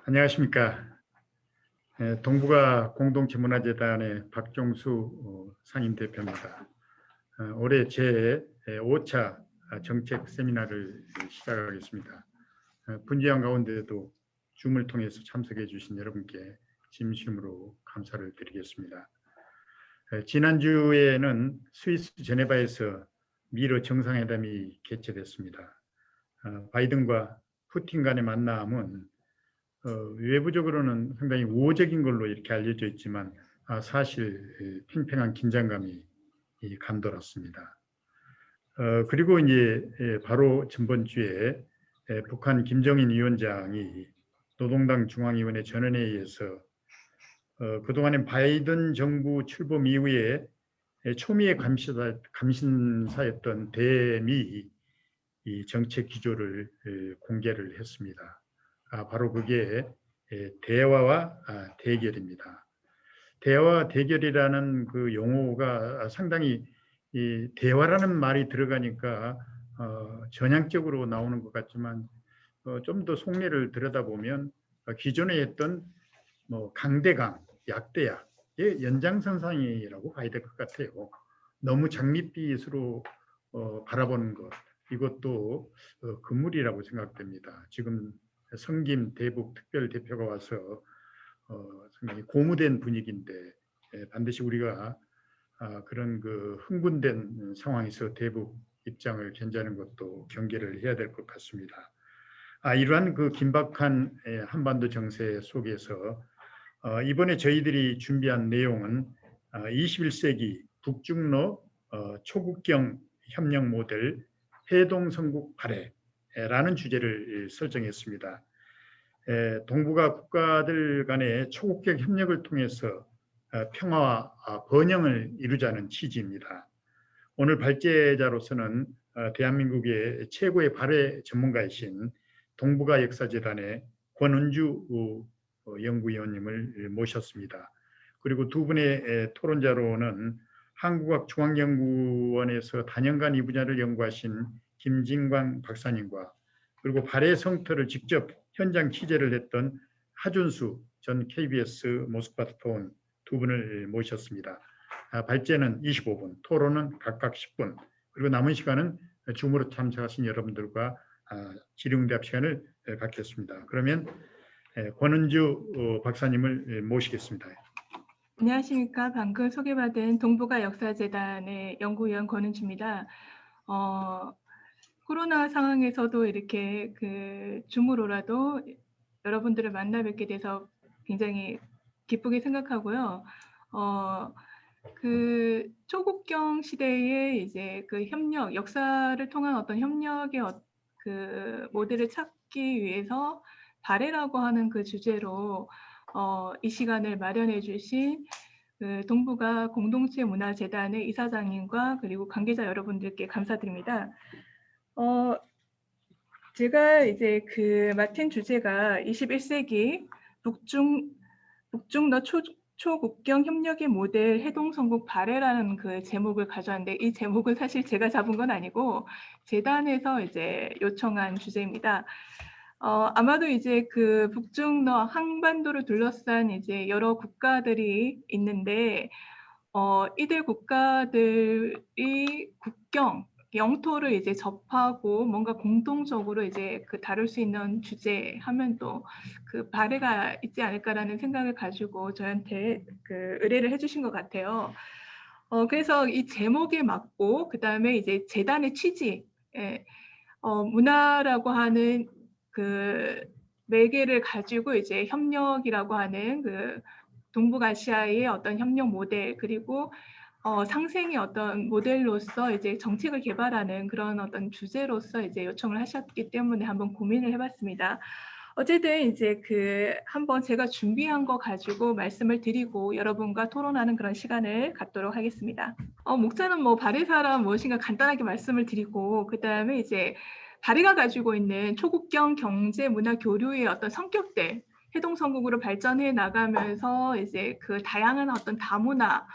안녕하십니까. 동북아 공동체문화재단의 박종수 상임대표입니다. 올해 제 5차 정책 세미나를 시작하겠습니다. 분주한 가운데도 줌을 통해서 참석해 주신 여러분께 진심으로 감사를 드리겠습니다. 지난주에는 스위스 제네바에서 미러 정상회담이 개최됐습니다. 바이든과 푸틴 간의 만남은 외부적으로는 상당히 우호적인 걸로 이렇게 알려져 있지만 사실 팽팽한 긴장감이 감돌았습니다. 그리고 이제 바로 전번 주에 북한 김정인 위원장이 노동당 중앙위원회 전원회의에서 그동안의 바이든 정부 출범 이후에 초미의 감신사였던 대미 정책 기조를 공개를 했습니다. 바로 그게 대화와 대결입니다. 대화와 대결이라는 그 용어가 상당히 이 대화라는 말이 들어가니까 전향적으로 나오는 것 같지만 좀 더 속내를 들여다보면 기존에 했던 뭐 강대강, 약대약의 연장선상이라고 봐야 될 것 같아요. 너무 장밋빛으로 바라보는 것, 이것도 금물이라고 생각됩니다. 지금 성김 대북 특별 대표가 와서 상당히 고무된 분위기인데 반드시 우리가 그런 그 흥분된 상황에서 대북 입장을 견제하는 것도 경계를 해야 될 것 같습니다. 이러한 그 긴박한 한반도 정세 속에서 이번에 저희들이 준비한 내용은 21세기 북중러 초국경 협력 모델 해동성국 발해라는 주제를 설정했습니다. 동북아 국가들 간의 초국경 협력을 통해서 평화와 번영을 이루자는 취지입니다. 오늘 발제자로서는 대한민국의 최고의 발해 전문가이신 동북아 역사재단의 권은주 연구위원님을 모셨습니다. 그리고 두 분의 토론자로는 한국학중앙연구원에서 다년간 이 분야를 연구하신 김진광 박사님과 그리고 발해 성터를 직접 현장 취재를 했던 하준수 전 KBS 모스크바 특파원 두 분을 모셨습니다. 발제는 25분, 토론은 각각 10분, 그리고 남은 시간은 줌으로 참석하신 여러분들과 질의응답 시간을 갖겠습니다. 그러면 권은주 박사님을 모시겠습니다. 안녕하십니까. 방금 소개받은 동북아 역사재단의 연구위원 권은주입니다. 코로나 상황에서도 이렇게 줌으로라도 여러분들을 만나 뵙게 돼서 굉장히 기쁘게 생각하고요. 그 초국경 시대의 이제 그 협력, 역사를 통한 어떤 협력의 그 모델을 찾기 위해서 발해라고 하는 그 주제로 이 시간을 마련해 주신 그 동북아 공동체 문화재단의 이사장님과 그리고 관계자 여러분들께 감사드립니다. 제가 이제 맡은 주제가 21세기 북중러 초국경 협력의 모델 해동성국 발해라는 그 제목을 가져왔는데, 이 제목은 사실 제가 잡은 건 아니고 재단에서 이제 요청한 주제입니다. 아마도 이제 그 북중러 한반도를 둘러싼 이제 여러 국가들이 있는데, 이들 국가들이 국경, 영토를 이제 접하고 뭔가 공통적으로 이제 다룰 수 있는 주제 하면 또 그 발해가 있지 않을까라는 생각을 가지고 저한테 의뢰를 해주신 것 같아요. 그래서 이 제목에 맞고 그 다음에 이제 재단의 취지, 문화라고 하는 그 매개를 가지고 이제 협력이라고 하는 동북아시아의 어떤 협력 모델, 그리고 상생의 어떤 모델로서 이제 정책을 개발하는 그런 어떤 주제로서 이제 요청을 하셨기 때문에 한번 고민을 해봤습니다. 어쨌든 이제 한번 제가 준비한 거 가지고 말씀을 드리고 여러분과 토론하는 그런 시간을 갖도록 하겠습니다. 목차는 뭐 발해사란 무엇인가 간단하게 말씀을 드리고, 그 다음에 이제 발해가 가지고 있는 초국경 경제 문화 교류의 어떤 성격들, 해동성국으로 발전해 나가면서 이제 다양한 어떤 다문화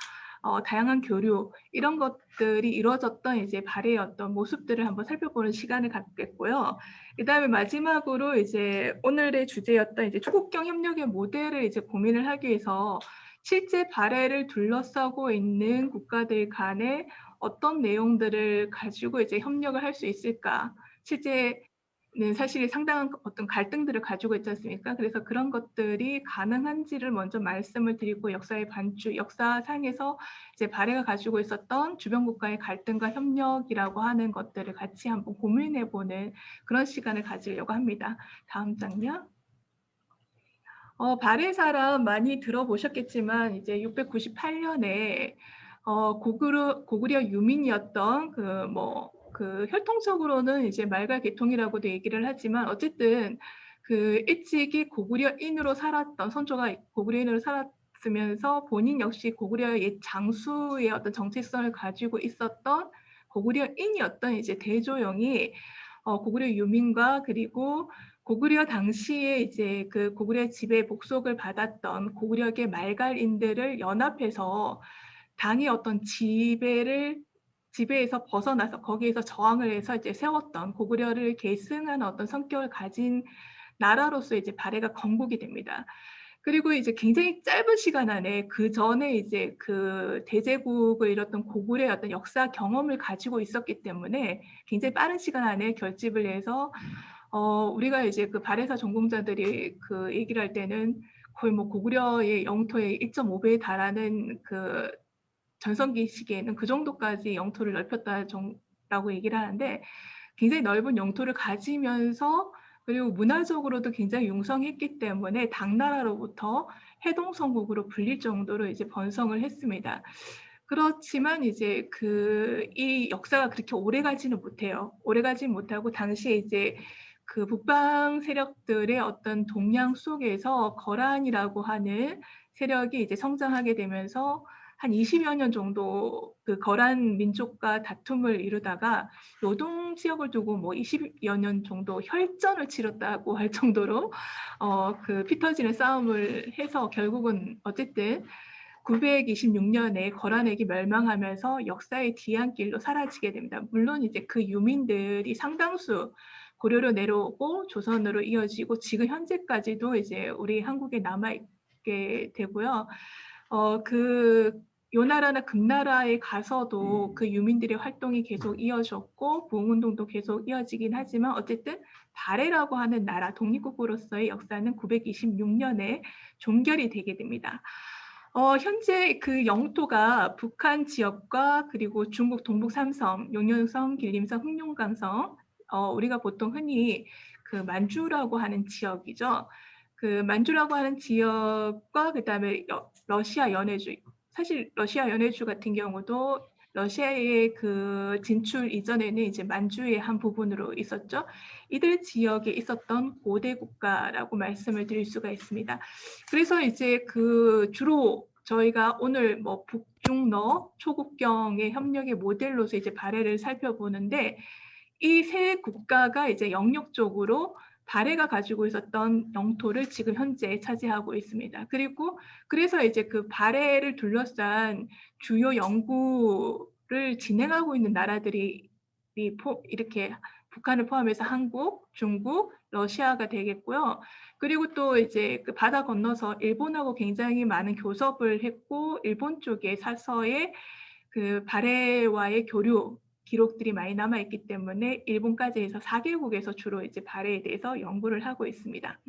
다양한 교류 이런 것들이 이루어졌던 이제 발해의 어떤 모습들을 한번 살펴보는 시간을 갖겠고요. 그다음에 마지막으로 이제 오늘의 주제였던 이제 초국경 협력의 모델을 이제 고민을 하기 위해서 실제 발해를 둘러싸고 있는 국가들 간에 어떤 내용들을 가지고 이제 협력을 할 수 있을까? 실제는 사실 상당한 어떤 갈등들을 가지고 있지 않습니까? 그래서 그런 것들이 가능한지를 먼저 말씀을 드리고 역사의 반주, 역사상에서 이제 발해가 가지고 있었던 주변 국가의 갈등과 협력이라고 하는 것들을 같이 한번 고민해보는 그런 시간을 가지려고 합니다. 다음 장면. 발해사람 많이 들어보셨겠지만 이제 698년에 고구려 유민이었던 그 혈통적으로는 이제 말갈 계통이라고도 얘기를 하지만 어쨌든 그 일찍이 고구려인으로 살았던 선조가 고구려인으로 살았으면서 본인 역시 고구려의 옛 장수의 어떤 정체성을 가지고 있었던 고구려인이었던 이제 대조영이 고구려 유민과 그리고 고구려 당시에 이제 그 고구려 지배 복속을 받았던 고구려계 말갈인들을 연합해서 당의 어떤 지배에서 벗어나서 거기에서 저항을 해서 이제 세웠던 고구려를 계승한 어떤 성격을 가진 나라로서 이제 발해가 건국이 됩니다. 그리고 이제 굉장히 짧은 시간 안에 그 전에 이제 그 대제국을 이뤘던 고구려의 어떤 역사 경험을 가지고 있었기 때문에 굉장히 빠른 시간 안에 결집을 해서 우리가 이제 그 발해사 전공자들이 그 얘기를 할 때는 거의 뭐 고구려의 영토의 1.5배에 달하는 그 전성기 시기에는 그 정도까지 영토를 넓혔다라고 얘기를 하는데 굉장히 넓은 영토를 가지면서 그리고 문화적으로도 굉장히 융성했기 때문에 당나라로부터 해동성국으로 불릴 정도로 이제 번성을 했습니다. 그렇지만 이제 이 역사가 그렇게 오래 가지는 못해요. 오래 가지는 못하고 당시에 이제 그 북방 세력들의 어떤 동향 속에서 거란이라고 하는 세력이 이제 성장하게 되면서 한 20여 년 정도 그 거란 민족과 다툼을 이루다가 노동 지역을 두고 뭐 20여 년 정도 혈전을 치렀다고 할 정도로 그 피터지는 싸움을 해서 결국은 어쨌든 926년에 거란에게 멸망하면서 역사의 뒤안길로 사라지게 됩니다. 물론 이제 그 유민들이 상당수 고려로 내려오고 조선으로 이어지고 지금 현재까지도 이제 우리 한국에 남아있게 되고요. 요 나라나 금나라에 가서도 그 유민들의 활동이 계속 이어졌고 부흥운동도 계속 이어지긴 하지만 어쨌든 발해라고 하는 나라 독립국으로서의 역사는 926년에 종결이 되게 됩니다. 현재 그 영토가 북한 지역과 그리고 중국 동북 삼섬, 용연성, 길림성, 흑룡강성, 우리가 보통 흔히 그 만주라고 하는 지역이죠. 그 만주라고 하는 지역과 그다음에 러시아 연해주, 사실 러시아 연해주 같은 경우도 러시아의 그 진출 이전에는 이제 만주의 한 부분으로 있었죠. 이들 지역에 있었던 고대 국가라고 말씀을 드릴 수가 있습니다. 그래서 이제 그 주로 저희가 오늘 뭐 북중러 초국경의 협력의 모델로서 이제 발해를 살펴보는데 이 세 국가가 이제 영역적으로 발해가 가지고 있었던 영토를 지금 현재 차지하고 있습니다. 그리고 그래서 이제 그 발해를 둘러싼 주요 연구를 진행하고 있는 나라들이 이렇게 북한을 포함해서 한국, 중국, 러시아가 되겠고요. 그리고 또 이제 그 바다 건너서 일본하고 굉장히 많은 교섭을 했고 일본 쪽에 사서에 그 발해와의 교류 기록들이 많이 남아있기 때문에 일본까지 해서 4개국에서 주로 이제 발해에 대해서 연구를 하고 있습니다.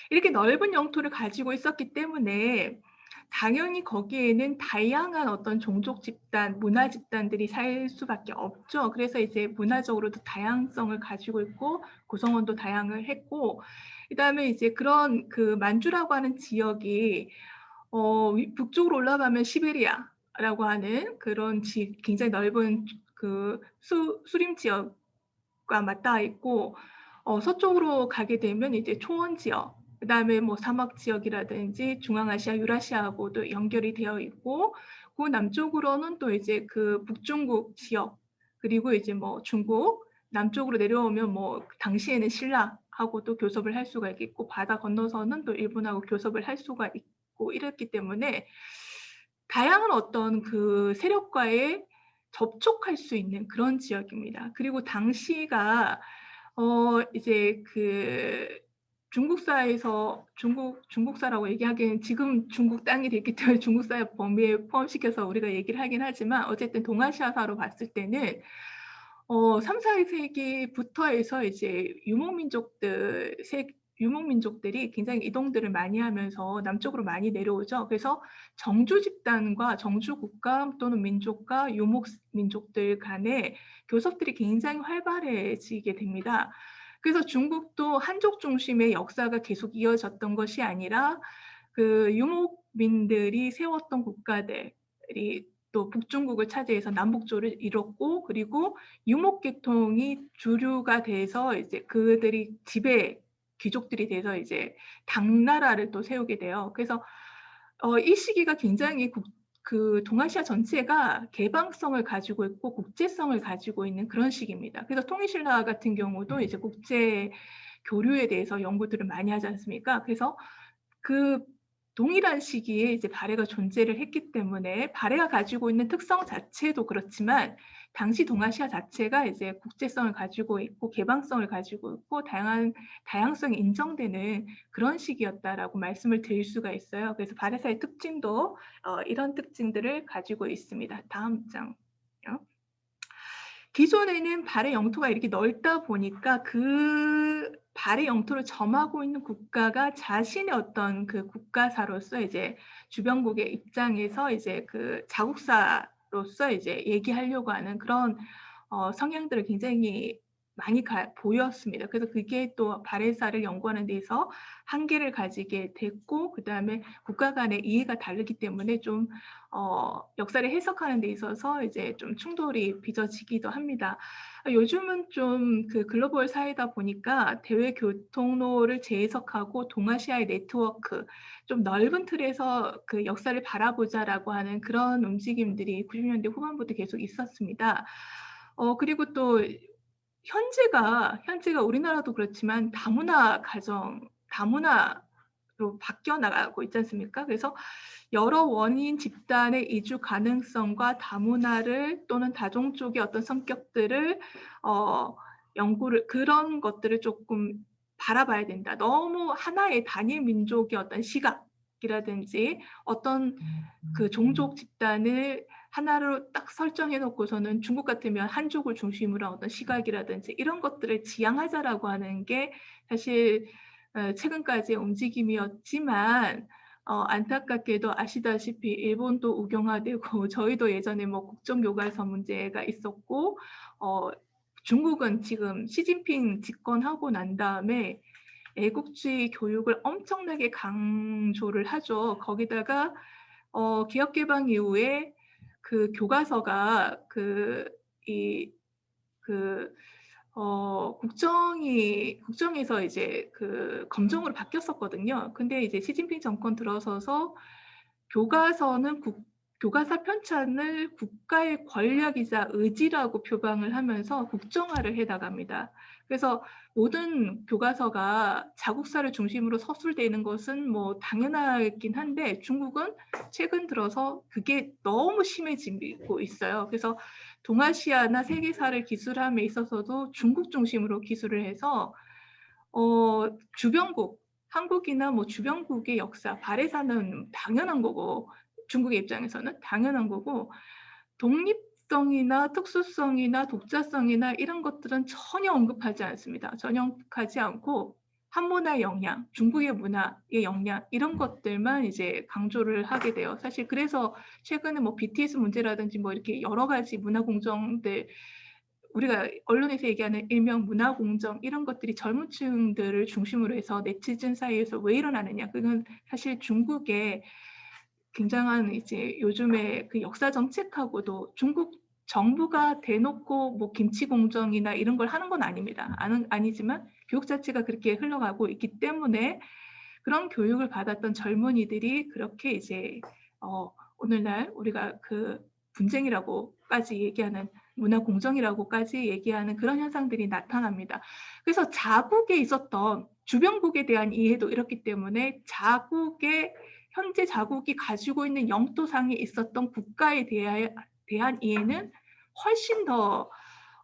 이렇게 넓은 영토를 가지고 있었기 때문에 당연히 거기에는 다양한 어떤 종족 집단, 문화 집단들이 살 수밖에 없죠. 그래서 이제 문화적으로도 다양성을 가지고 있고 구성원도 다양을 했고 그다음에 이제 그런 그 만주라고 하는 지역이 북쪽으로 올라가면 시베리아라고 하는 그런 굉장히 넓은 그 수림 지역과 맞닿아 있고 서쪽으로 가게 되면 이제 초원 지역, 그다음에 뭐 사막 지역이라든지 중앙아시아, 유라시아하고도 연결이 되어 있고 그 남쪽으로는 또 이제 그 북중국 지역 그리고 이제 뭐 중국 남쪽으로 내려오면 뭐 당시에는 신라하고도 교섭을 할 수가 있겠고 바다 건너서는 또 일본하고 교섭을 할 수가 있고 이랬기 때문에 다양한 어떤 그 세력과의 접촉할 수 있는 그런 지역입니다. 그리고 당시가 이제 그 중국사에서 중국사라고 얘기하기에는 지금 중국 땅이 됐기 때문에 중국사의 범위에 포함시켜서 우리가 얘기를 하긴 하지만 어쨌든 동아시아사로 봤을 때는 3-4 세기부터 해서 이제 유목민족들이 굉장히 이동들을 많이 하면서 남쪽으로 많이 내려오죠. 그래서 정주 집단과 정주 국가 또는 민족과 유목 민족들 간의 교섭들이 굉장히 활발해지게 됩니다. 그래서 중국도 한족 중심의 역사가 계속 이어졌던 것이 아니라 그 유목민들이 세웠던 국가들이 또 북중국을 차지해서 남북조를 이뤘고, 그리고 유목계통이 주류가 돼서 이제 그들이 지배 귀족들이 돼서 이제 당나라를 또 세우게 돼요. 그래서 이 시기가 굉장히 그 동아시아 전체가 개방성을 가지고 있고 국제성을 가지고 있는 그런 시기입니다. 그래서 통일신라 같은 경우도 이제 국제 교류에 대해서 연구들을 많이 하지 않습니까? 그래서 그 동일한 시기에 이제 발해가 존재를 했기 때문에 발해가 가지고 있는 특성 자체도 그렇지만 당시 동아시아 자체가 이제 국제성을 가지고 있고 개방성을 가지고 있고 다양성이 인정되는 그런 시기였다라고 말씀을 드릴 수가 있어요. 그래서 발해사의 특징도 이런 특징들을 가지고 있습니다. 다음 장요. 기존에는 발해 영토가 이렇게 넓다 보니까 그 발해 영토를 점하고 있는 국가가 자신의 어떤 그 국가사로서 이제 주변국의 입장에서 이제 그 자국사로서 이제 얘기하려고 하는 그런 성향들을 굉장히 많이 보였습니다. 그래서 그게 또 발해사를 연구하는 데서 한계를 가지게 됐고, 그 다음에 국가 간의 이해가 다르기 때문에 좀 역사를 해석하는 데 있어서 이제 좀 충돌이 빚어지기도 합니다. 요즘은 좀 그 글로벌 사회다 보니까 대외 교통로를 재해석하고 동아시아의 네트워크, 좀 넓은 틀에서 그 역사를 바라보자라고 하는 그런 움직임들이 90년대 후반부터 계속 있었습니다. 그리고 또 현재가 우리나라도 그렇지만 다문화로 바뀌어 나가고 있지 않습니까? 그래서 여러 원인 집단의 이주 가능성과 다문화를 또는 다종족의 어떤 성격들을 그런 것들을 조금 바라봐야 된다. 너무 하나의 단일 민족의 어떤 시각이라든지 어떤 그 종족 집단을 하나로 딱 설정해 놓고서는 중국 같으면 한족을 중심으로 한 어떤 시각이라든지 이런 것들을 지향하자라고 하는 게 사실 최근까지의 움직임이었지만 안타깝게도 아시다시피 일본도 우경화되고 저희도 예전에 뭐 국정교과서 문제가 있었고 중국은 지금 시진핑 집권하고 난 다음에 애국주의 교육을 엄청나게 강조를 하죠. 거기다가 개혁개방 이후에 그 교과서가 국정에서 이제 그 검정으로 바뀌었었거든요. 근데 이제 시진핑 정권 들어서서 교과서 편찬을 국가의 권력이자 의지라고 표방을 하면서 국정화를 해 나갑니다. 그래서 모든 교과서가 자국사를 중심으로 서술되는 것은 뭐 당연하긴 한데 중국은 최근 들어서 그게 너무 심해지고 있어요. 그래서 동아시아나 세계사를 기술함에 있어서도 중국 중심으로 기술을 해서 주변국, 한국이나 뭐 주변국의 역사, 발해사는 당연한 거고 중국의 입장에서는 당연한 거고 독립성이나 특수성이나 독자성이나 이런 것들은 전혀 언급하지 않습니다. 전혀 언급하지 않고 한문화의 영향, 중국의 문화의 영향 이런 것들만 이제 강조를 하게 돼요. 사실 그래서 최근에 뭐 BTS 문제라든지 뭐 이렇게 여러 가지 문화 공정들 우리가 언론에서 얘기하는 일명 문화 공정 이런 것들이 젊은 층들을 중심으로 해서 네티즌 사이에서 왜 일어나느냐? 그건 사실 중국의 굉장한 이제 요즘에 그 역사 정책하고도 중국 정부가 대놓고 뭐 김치 공정이나 이런 걸 하는 건 아닙니다. 아니지만 교육 자체가 그렇게 흘러가고 있기 때문에 그런 교육을 받았던 젊은이들이 그렇게 이제 오늘날 우리가 그 분쟁이라고까지 얘기하는 문화 공정이라고까지 얘기하는 그런 현상들이 나타납니다. 그래서 자국에 있었던 주변국에 대한 이해도 이렇기 때문에 자국의 현재 자국이 가지고 있는 영토상에 있었던 국가에 대한 이해는 훨씬 더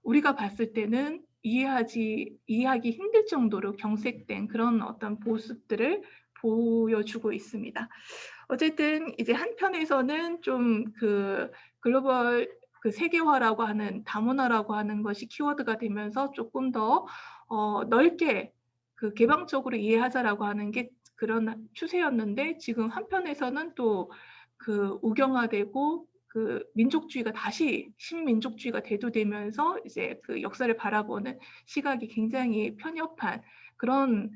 우리가 봤을 때는 이해하기 힘들 정도로 경색된 그런 어떤 모습들을 보여주고 있습니다. 어쨌든 이제 한편에서는 좀 그 글로벌 그 세계화라고 하는 다문화라고 하는 것이 키워드가 되면서 조금 더 넓게 그 개방적으로 이해하자라고 하는 게 그런 추세였는데, 지금 한편에서는 또 그 우경화되고 그 민족주의가 다시 신민족주의가 대두되면서 이제 그 역사를 바라보는 시각이 굉장히 편협한 그런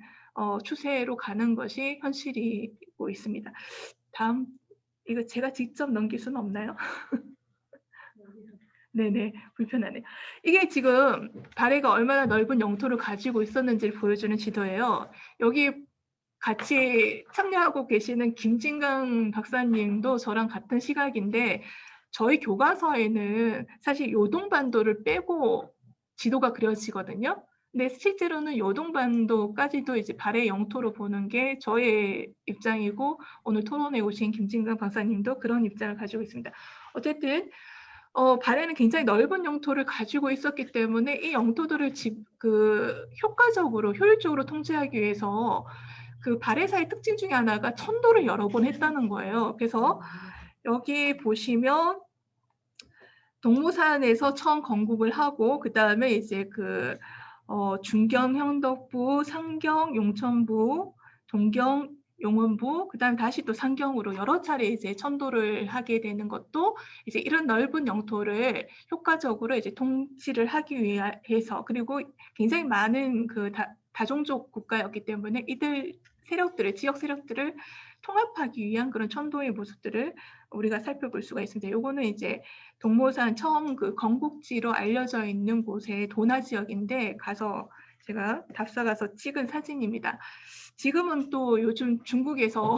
추세로 가는 것이 현실이고 있습니다. 다음, 이거 제가 직접 넘길 수는 없나요? 네네, 불편하네요. 이게 지금 발해가 얼마나 넓은 영토를 가지고 있었는지를 보여주는 지도예요. 여기 같이 참여하고 계시는 김진강 박사님도 저랑 같은 시각인데, 저희 교과서에는 사실 요동반도를 빼고 지도가 그려지거든요. 근데 실제로는 요동반도까지도 이제 발해 영토로 보는 게 저의 입장이고, 오늘 토론에 오신 김진강 박사님도 그런 입장을 가지고 있습니다. 어쨌든 발해는 굉장히 넓은 영토를 가지고 있었기 때문에 이 영토들을 효과적으로 효율적으로 통제하기 위해서 그 발해사의 특징 중에 하나가 천도를 여러 번 했다는 거예요. 그래서 여기 보시면 동모산에서 처음 건국을 하고, 그 다음에 이제 중경 형덕부, 상경 용천부, 동경 용원부, 그 다음에 다시 또 상경으로 여러 차례 이제 천도를 하게 되는 것도 이제 이런 넓은 영토를 효과적으로 이제 통치를 하기 위해서, 그리고 굉장히 많은 그 다종족 국가였기 때문에 이들 세력들을, 지역 세력들을 통합하기 위한 그런 천도의 모습들을 우리가 살펴볼 수가 있습니다. 요거는 이제 동모산 처음 그 건국지로 알려져 있는 곳의 도나 지역인데, 제가 답사 가서 찍은 사진입니다. 지금은 또 요즘 중국에서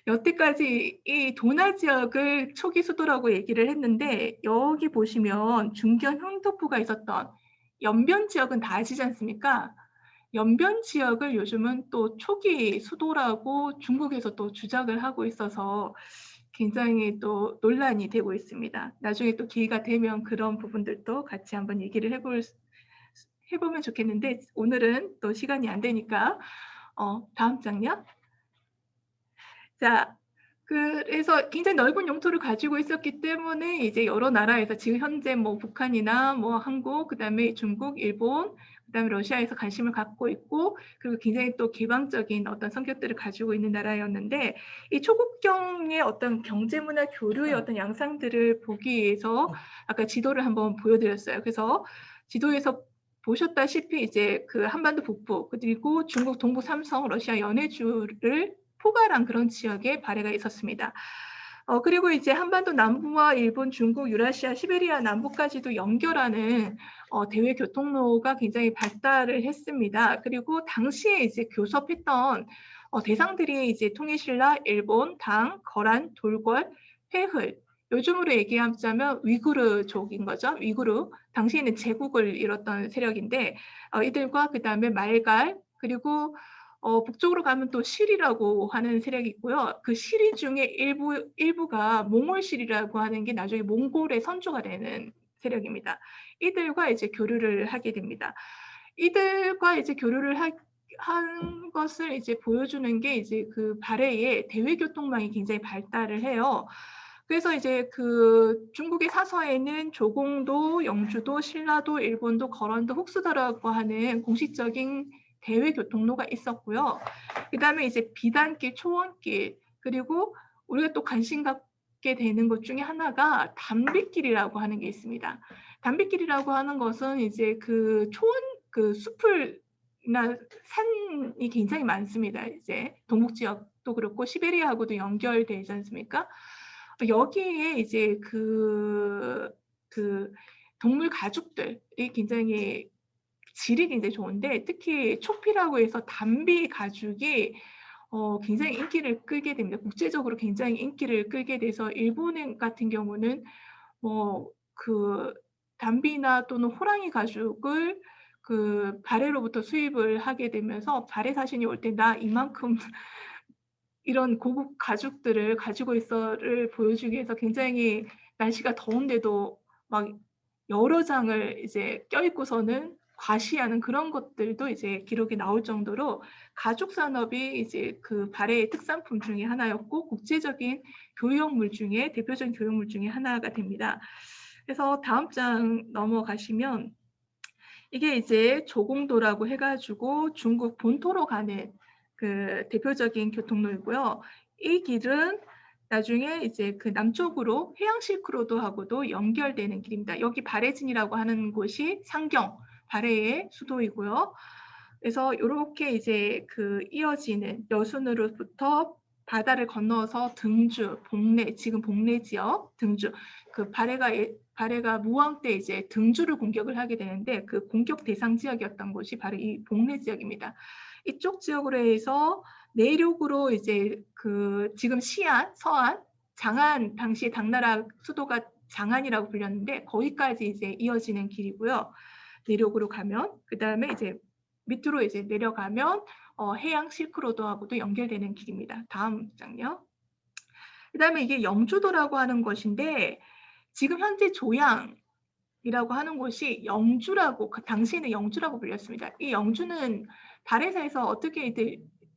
여태까지 이 도나 지역을 초기 수도라고 얘기를 했는데, 여기 보시면 중견 형덕부가 있었던 연변 지역은 다 아시지 않습니까? 연변 지역을 요즘은 또 초기 수도라고 중국에서 또 주장을 하고 있어서 굉장히 또 논란이 되고 있습니다. 나중에 또 기회가 되면 그런 부분들도 같이 한번 얘기를 해보면 좋겠는데, 오늘은 또 시간이 안 되니까 다음 장요. 자, 그래서 굉장히 넓은 영토를 가지고 있었기 때문에 이제 여러 나라에서 지금 현재 뭐 북한이나 뭐 한국, 그다음에 중국, 일본, 그다음에 러시아에서 관심을 갖고 있고, 그리고 굉장히 또 개방적인 어떤 성격들을 가지고 있는 나라였는데, 이 초국경의 어떤 경제문화 교류의 어떤 양상들을 보기 위해서 아까 지도를 한번 보여드렸어요. 그래서 지도에서 보셨다시피 이제 그 한반도 북부, 그리고 중국 동부 삼성, 러시아 연해주를 포괄한 그런 지역에 발해가 있었습니다. 그리고 이제 한반도 남부와 일본, 중국, 유라시아, 시베리아 남부까지도 연결하는 대외 교통로가 굉장히 발달을 했습니다. 그리고 당시에 이제 교섭했던 대상들이 이제 통일신라, 일본, 당, 거란, 돌궐, 회흘, 요즘으로 얘기하자면 위구르족인 거죠. 위구르, 당시에는 제국을 이뤘던 세력인데, 이들과 그 다음에 말갈, 그리고 북쪽으로 가면 또 시리라고 하는 세력이 있고요. 그 시리 중에 일부가 몽골시리라고 하는 게 나중에 몽골의 선조가 되는 세력입니다. 이들과 이제 교류를 하게 됩니다. 이들과 이제 교류를 한 것을 이제 보여주는 게 이제 그 발해의 대외교통망이 굉장히 발달을 해요. 그래서 이제 그 중국의 사서에는 조공도, 영주도, 신라도, 일본도, 거란도, 혹수다라고 하는 공식적인 대외 교통로가 있었고요. 그 다음에 이제 비단길, 초원길, 그리고 우리가 또 관심 갖게 되는 것 중에 하나가 담비길이라고 하는 게 있습니다. 담비길이라고 하는 것은 이제 그 초원, 그 숲을나 산이 굉장히 많습니다. 이제 동북 지역도 그렇고 시베리아하고도 연결되지 않습니까? 여기에 이제 그 동물 가죽들이 굉장히 질이 굉장히 좋은데, 특히 초피라고 해서 담비 가죽이 굉장히 인기를 끌게 됩니다. 국제적으로 굉장히 인기를 끌게 돼서 일본 같은 경우는 그 담비나 또는 호랑이 가죽을 그 발해로부터 수입을 하게 되면서 발해 사신이 올 때 나 이만큼 이런 고급 가죽들을 가지고 있어를 보여주기 위해서 굉장히 날씨가 더운데도 막 여러 장을 이제 껴입고서는 과시하는 그런 것들도 이제 기록이 나올 정도로 가죽 산업이 이제 그 발해의 특산품 중에 하나였고 국제적인 교역물 중에 대표적인 교역물 중에 하나가 됩니다. 그래서 다음 장 넘어가시면 이게 이제 조공도라고 해가지고 중국 본토로 가는 그 대표적인 교통로이고요. 이 길은 나중에 이제 그 남쪽으로 해양 실크로드하고도 연결되는 길입니다. 여기 바레진이라고 하는 곳이 상경, 바레의 수도이고요. 그래서 이렇게 이제 그 이어지는 여순으로부터 바다를 건너서 등주, 복례, 지금 복례 지역 등주, 그 바레가 무왕 때 이제 등주를 공격을 하게 되는데 그 공격 대상 지역이었던 곳이 바로 이 복례 지역입니다. 이쪽 지역으로 해서 내륙으로 이제 그 지금 시안, 서안, 장안 당시 당나라 수도가 장안이라고 불렸는데 거기까지 이제 이어지는 길이고요. 내륙으로 가면 그 다음에 이제 밑으로 이제 내려가면 해양 실크로드하고도 연결되는 길입니다. 다음 장요. 그 다음에 이게 영주도라고 하는 것인데 지금 현재 조양이라고 하는 곳이 영주라고 그 당시에는 영주라고 불렸습니다. 이 영주는 발해사에서 어떻게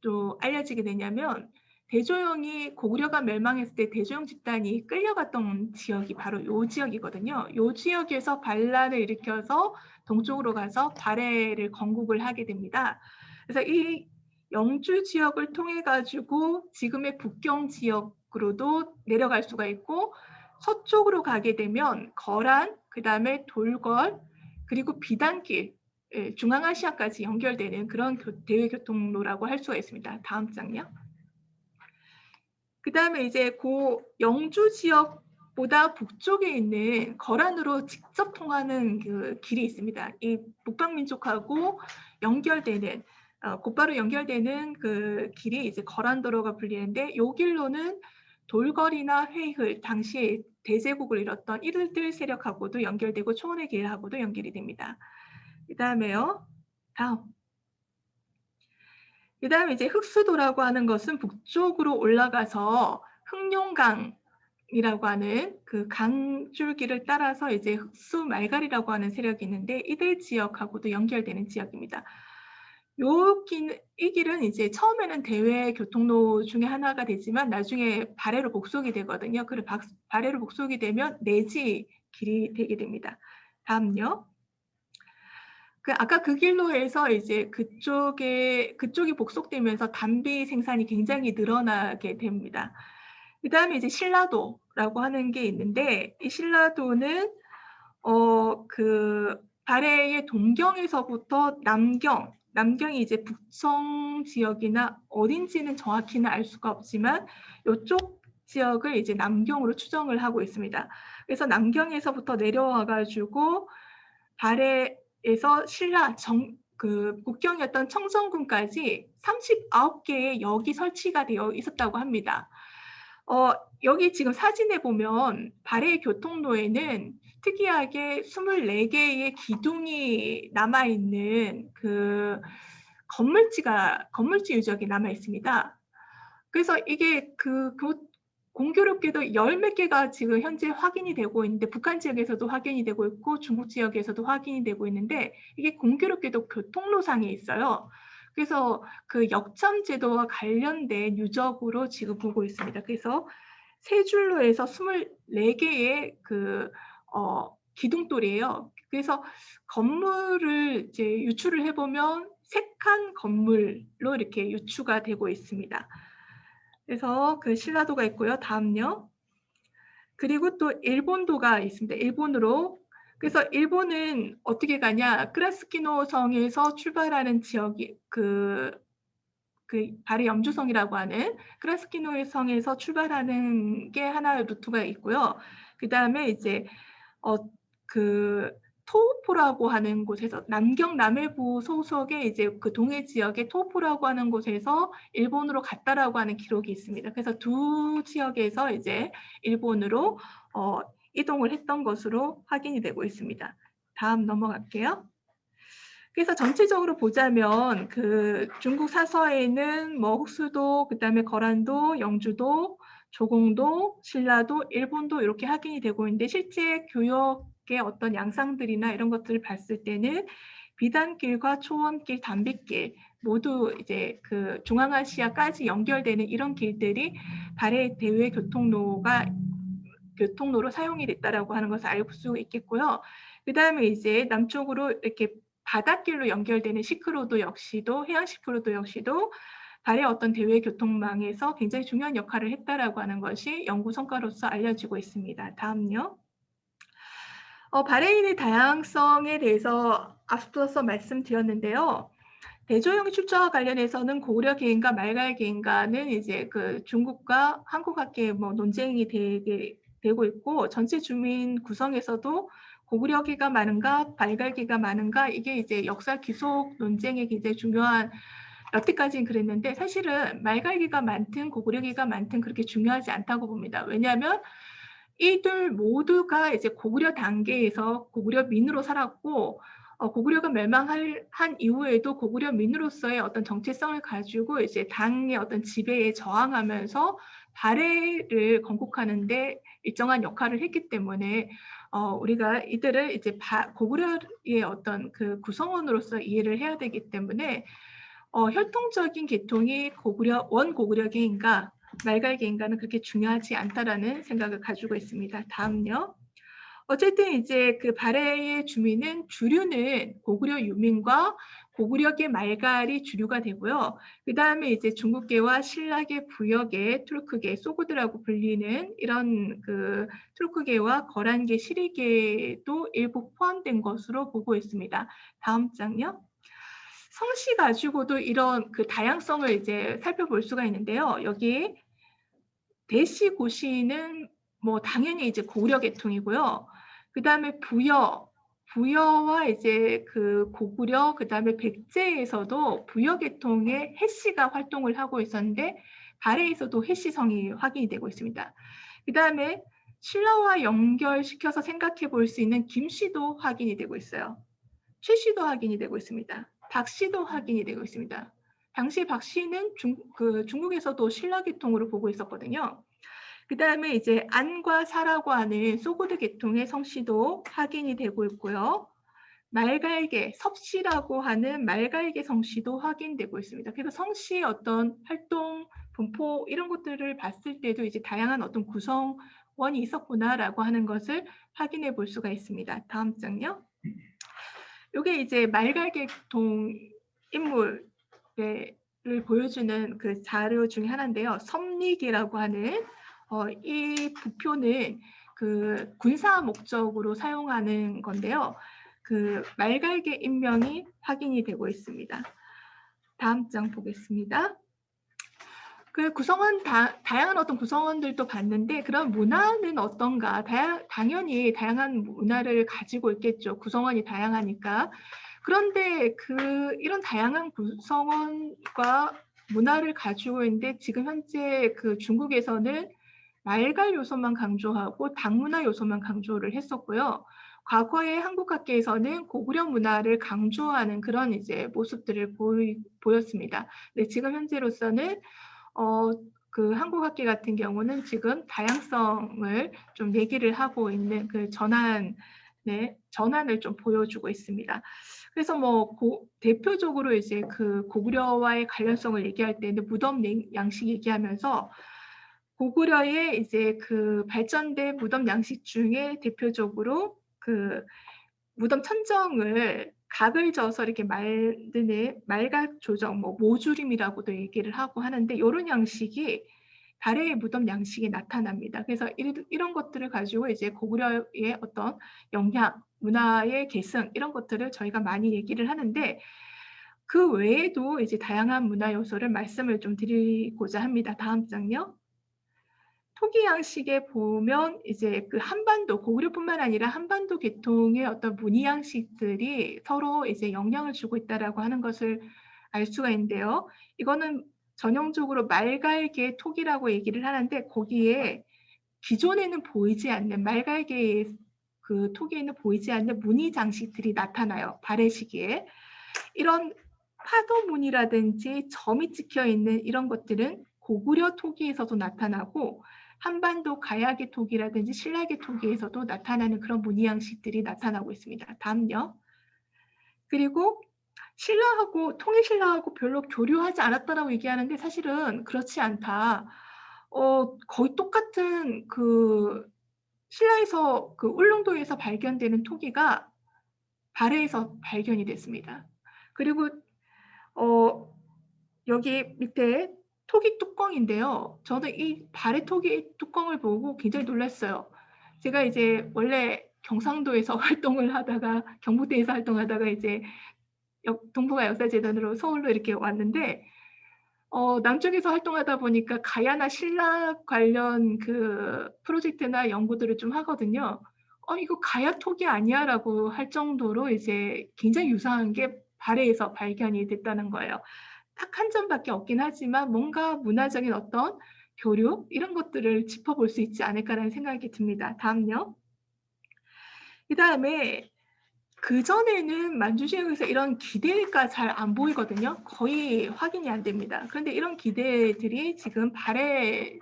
또 알려지게 되냐면 대조영이 고구려가 멸망했을 때 대조영 집단이 끌려갔던 지역이 바로 이 지역이거든요. 이 지역에서 반란을 일으켜서 동쪽으로 가서 발해를 건국을 하게 됩니다. 그래서 이 영주 지역을 통해 가지고 지금의 북경 지역으로도 내려갈 수가 있고 서쪽으로 가게 되면 거란, 그 다음에 돌궐, 그리고 비단길, 중앙아시아까지 연결되는 그런 대외교통로라고 할 수가 있습니다. 다음 장요. 그 다음에 이제 그 영주 지역보다 북쪽에 있는 거란으로 직접 통하는 그 길이 있습니다. 이 북방민족하고 연결되는 곧바로 연결되는 그 길이 이제 거란도로가 불리는데 이 길로는 돌궐이나 회hl 당시에 대제국을 이뤘던 이들들 세력하고도 연결되고 초원의 길하고도 연결이 됩니다. 그 다음에요. 다음. 그 다음에 이제 흑수도라고 하는 것은 북쪽으로 올라가서 흑룡강이라고 하는 그 강줄기를 따라서 이제 흑수 말갈이라고 하는 세력이 있는데 이들 지역하고도 연결되는 지역입니다. 이 길은 이제 처음에는 대외 교통로 중에 하나가 되지만 나중에 발해로 복속이 되거든요. 그리고 발해로 복속이 되면 내지 길이 되게 됩니다. 다음요. 아까 그 길로 해서 이제 그쪽이 복속되면서 담비 생산이 굉장히 늘어나게 됩니다. 그 다음에 이제 신라도라고 하는 게 있는데 이 신라도는 그 발해의 동경에서부터 남경이 이제 북청 지역이나 어딘지는 정확히는 알 수가 없지만 이쪽 지역을 이제 남경으로 추정을 하고 있습니다. 그래서 남경에서부터 내려와 가지고 발해에서 그 국경이었던 청정군까지 39개의 역이 설치가 되어 있었다고 합니다. 여기 지금 사진에 보면 발해 교통로에는 특이하게 24개의 기둥이 남아있는 그 건물지 유적이 남아 있습니다. 그래서 이게 공교롭게도 10몇 개가 지금 현재 확인이 되고 있는데 북한 지역에서도 확인이 되고 있고 중국 지역에서도 확인이 되고 있는데 이게 공교롭게도 교통로상에 있어요. 그래서 그 역참 제도와 관련된 유적으로 지금 보고 있습니다. 그래서 세 줄로 해서 24개의 기둥돌이에요. 그래서 건물을 이제 유추를 해보면 색한 건물로 이렇게 유추가 되고 있습니다. 그래서 그 신라도가 있고요. 다음요. 그리고 또 일본도가 있습니다. 일본으로. 그래서 일본은 어떻게 가냐? 크라스키노 성에서 출발하는 지역이 그 발해 염주성이라고 하는 크라스키노 성에서 출발하는 게 하나 루트가 있고요. 그 다음에 이제 그 토호포라고 하는 곳에서 남경 남해부 소속의 이제 그 동해 지역의 토호포라고 하는 곳에서 일본으로 갔다라고 하는 기록이 있습니다. 그래서 두 지역에서 이제 일본으로 이동을 했던 것으로 확인이 되고 있습니다. 다음 넘어갈게요. 그래서 전체적으로 보자면 그 중국 사서에는 뭐 혹수도, 그다음에 거란도, 영주도, 조공도, 신라도, 일본도 이렇게 확인이 되고 있는데 실제 교역의 어떤 양상들이나 이런 것들을 봤을 때는 비단길과 초원길, 단비길 모두 이제 그 중앙아시아까지 연결되는 이런 길들이 발해 대외 교통로로 사용이 됐다라고 하는 것을 알 수 있겠고요. 그다음에 이제 남쪽으로 이렇게 바닷길로 연결되는 시크로드 역시도, 해양 시크로드 역시도 발해 어떤 대외 교통망에서 굉장히 중요한 역할을 했다라고 하는 것이 연구 성과로서 알려지고 있습니다. 다음요. 발해인의 다양성에 대해서 앞서서 말씀드렸는데요. 대조영 출처와 관련해서는 고구려 개인과 말갈 개인과는 이제 그 중국과 한국학계 뭐 논쟁이 되고 있고, 전체 주민 구성에서도 고구려계가 많은가 말갈계가 많은가, 이게 이제 역사 귀속 논쟁의 굉장히 중요한, 여태까지는 그랬는데 사실은 말갈계가 많든 고구려계가 많든 그렇게 중요하지 않다고 봅니다. 왜냐하면 이들 모두가 이제 고구려 단계에서 고구려 민으로 살았고, 고구려가 멸망한 이후에도 고구려 민으로서의 어떤 정체성을 가지고 이제 당의 어떤 지배에 저항하면서 발해를 건국하는데 일정한 역할을 했기 때문에 우리가 이들을 이제 고구려의 어떤 그 구성원으로서 이해를 해야 되기 때문에 혈통적인 계통이 원고구려계인가 말갈계인가는 그렇게 중요하지 않다라는 생각을 가지고 있습니다. 다음요. 어쨌든 이제 그 발해의 주민은 주류는 고구려 유민과 고구려계 말갈이 주류가 되고요. 그 다음에 이제 중국계와 신라계, 부여계, 투르크계, 소고드라고 불리는 이런 그 투르크계와 거란계, 시리계도 일부 포함된 것으로 보고 있습니다. 다음 장요. 성씨 가지고도 이런 그 다양성을 이제 살펴볼 수가 있는데요. 여기 대시, 고시는 뭐 당연히 이제 고구려 계통이고요. 그 다음에 부여와 이제 그 고구려, 그 다음에 백제에서도 부여 계통의 해씨가 활동을 하고 있었는데 발해에서도 해씨성이 확인이 되고 있습니다. 그 다음에 신라와 연결시켜서 생각해 볼 수 있는 김씨도 확인이 되고 있어요. 최씨도 확인이 되고 있습니다. 박씨도 확인이 되고 있습니다. 당시 박씨는 중국에서도 신라 계통으로 보고 있었거든요. 그 다음에 이제 안과 사라고 하는 소고드 계통의 성씨도 확인이 되고 있고요. 말갈계, 섭씨라고 하는 말갈계 성씨도 확인되고 있습니다. 그래서 성씨의 어떤 활동, 분포 이런 것들을 봤을 때도 이제 다양한 어떤 구성원이 있었구나라고 하는 것을 확인해 볼 수가 있습니다. 다음 장요. 이게 이제 말갈계통 인물을 보여주는 그 자료 중에 하나인데요. 섭리계라고 하는 이 부표는 그 군사 목적으로 사용하는 건데요. 그 말갈계 인명이 확인이 되고 있습니다. 다음 장 보겠습니다. 그 구성원 다양한 어떤 구성원들도 봤는데 그런 문화는 어떤가? 당연히 다양한 문화를 가지고 있겠죠. 구성원이 다양하니까. 그런데 이런 다양한 구성원과 문화를 가지고 있는데 지금 현재 그 중국에서는 말갈 요소만 강조하고 당문화 요소만 강조를 했었고요. 과거에 한국학계에서는 고구려 문화를 강조하는 그런 이제 모습들을 보였습니다. 근데 지금 현재로서는 그 한국학계 같은 경우는 지금 다양성을 좀 얘기를 하고 있는 그 전환을 좀 보여주고 있습니다. 그래서 뭐 대표적으로 이제 그 고구려와의 관련성을 얘기할 때는 무덤 양식 얘기하면서 고구려의 이제 그 발전된 무덤 양식 중에 대표적으로 그 무덤 천정을 각을 져서 이렇게 만드는 말각 조정, 뭐 모주림이라고도 얘기를 하고 하는데 이런 양식이 발해의 무덤 양식에 나타납니다. 그래서 이런 것들을 가지고 이제 고구려의 어떤 영향, 문화의 계승 이런 것들을 저희가 많이 얘기를 하는데 그 외에도 이제 다양한 문화 요소를 말씀을 좀 드리고자 합니다. 다음 장요. 토기 양식에 보면 이제 그 한반도 고구려뿐만 아니라 한반도 계통의 어떤 문의 양식들이 서로 이제 영향을 주고 있다라고 하는 것을 알 수가 있는데요. 이거는 전형적으로 말갈계 토기라고 얘기를 하는데 거기에 기존에는 보이지 않는 말갈계의 그 토기에는 보이지 않는 문의 장식들이 나타나요. 발해 시기에. 이런 파도무늬라든지 점이 찍혀 있는 이런 것들은 고구려 토기에서도 나타나고 한반도 가야계 토기라든지 신라계 토기에서도 나타나는 그런 무늬 양식들이 나타나고 있습니다. 다음요. 그리고 신라하고 통일신라하고 별로 교류하지 않았다라고 얘기하는데 사실은 그렇지 않다. 거의 똑같은 그 신라에서 그 울릉도에서 발견되는 토기가 발해에서 발견이 됐습니다. 그리고 여기 밑에 토기 뚜껑인데요. 저는 이 발해 토기 뚜껑을 보고 굉장히 놀랐어요. 제가 이제 원래 경상도에서 활동을 하다가 경북대에서 활동하다가 이제 동북아 역사재단으로 서울로 이렇게 왔는데 남쪽에서 활동하다 보니까 가야나 신라 관련 그 프로젝트나 연구들을 좀 하거든요. 이거 가야 토기 아니야라고 할 정도로 이제 굉장히 유사한 게 발해에서 발견이 됐다는 거예요. 딱 한 점밖에 없긴 하지만 뭔가 문화적인 어떤 교류 이런 것들을 짚어볼 수 있지 않을까라는 생각이 듭니다. 다음요. 그 다음에 그전에는 만주 지역에서 이런 기대가 잘 안 보이거든요. 거의 확인이 안 됩니다. 그런데 이런 기대들이 지금 발해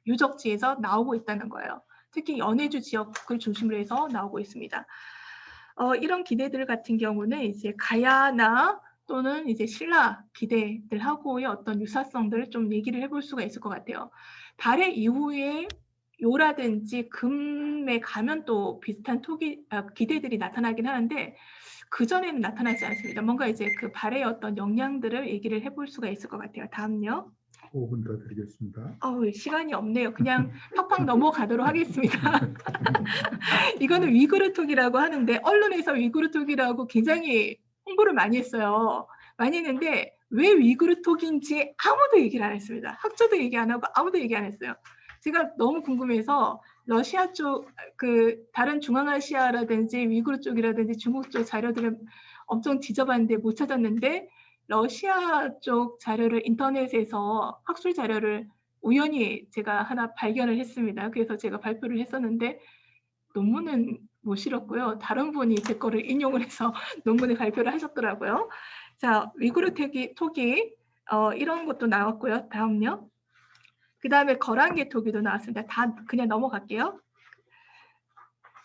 유적지에서 나오고 있다는 거예요. 특히 연해주 지역을 중심으로 해서 나오고 있습니다. 이런 기대들 같은 경우는 이제 가야나 또는 이제 신라 기대들하고의 어떤 유사성들을 좀 얘기를 해볼 수가 있을 것 같아요. 발해 이후에 요라든지 금에 가면 또 비슷한 기대들이 나타나긴 하는데 그전에는 나타나지 않습니다. 뭔가 이제 그 발해의 어떤 영향들을 얘기를 해볼 수가 있을 것 같아요. 다음요. 5분 더 드리겠습니다. 시간이 없네요. 그냥 팍팍 넘어가도록 하겠습니다. 이거는 위구르톡이라고 하는데 언론에서 위구르톡이라고 굉장히 홍보를 많이 했어요. 많이 했는데 왜 위구르톡인지 아무도 얘기를 안 했습니다. 학자도 얘기 안 하고 아무도 얘기 안 했어요. 제가 너무 궁금해서 러시아 쪽, 그 다른 중앙아시아라든지 위구르 쪽이라든지 중국 쪽 자료들을 엄청 뒤져봤는데 못 찾았는데 러시아 쪽 자료를 인터넷에서 학술 자료를 우연히 제가 하나 발견을 했습니다. 그래서 제가 발표를 했었는데 논문은 못 실었고요. 다른 분이 제 거를 인용을 해서 논문을 발표를 하셨더라고요. 자, 위구르 토기 이런 것도 나왔고요. 다음요. 그 다음에 거란계 토기도 나왔습니다. 다 그냥 넘어갈게요.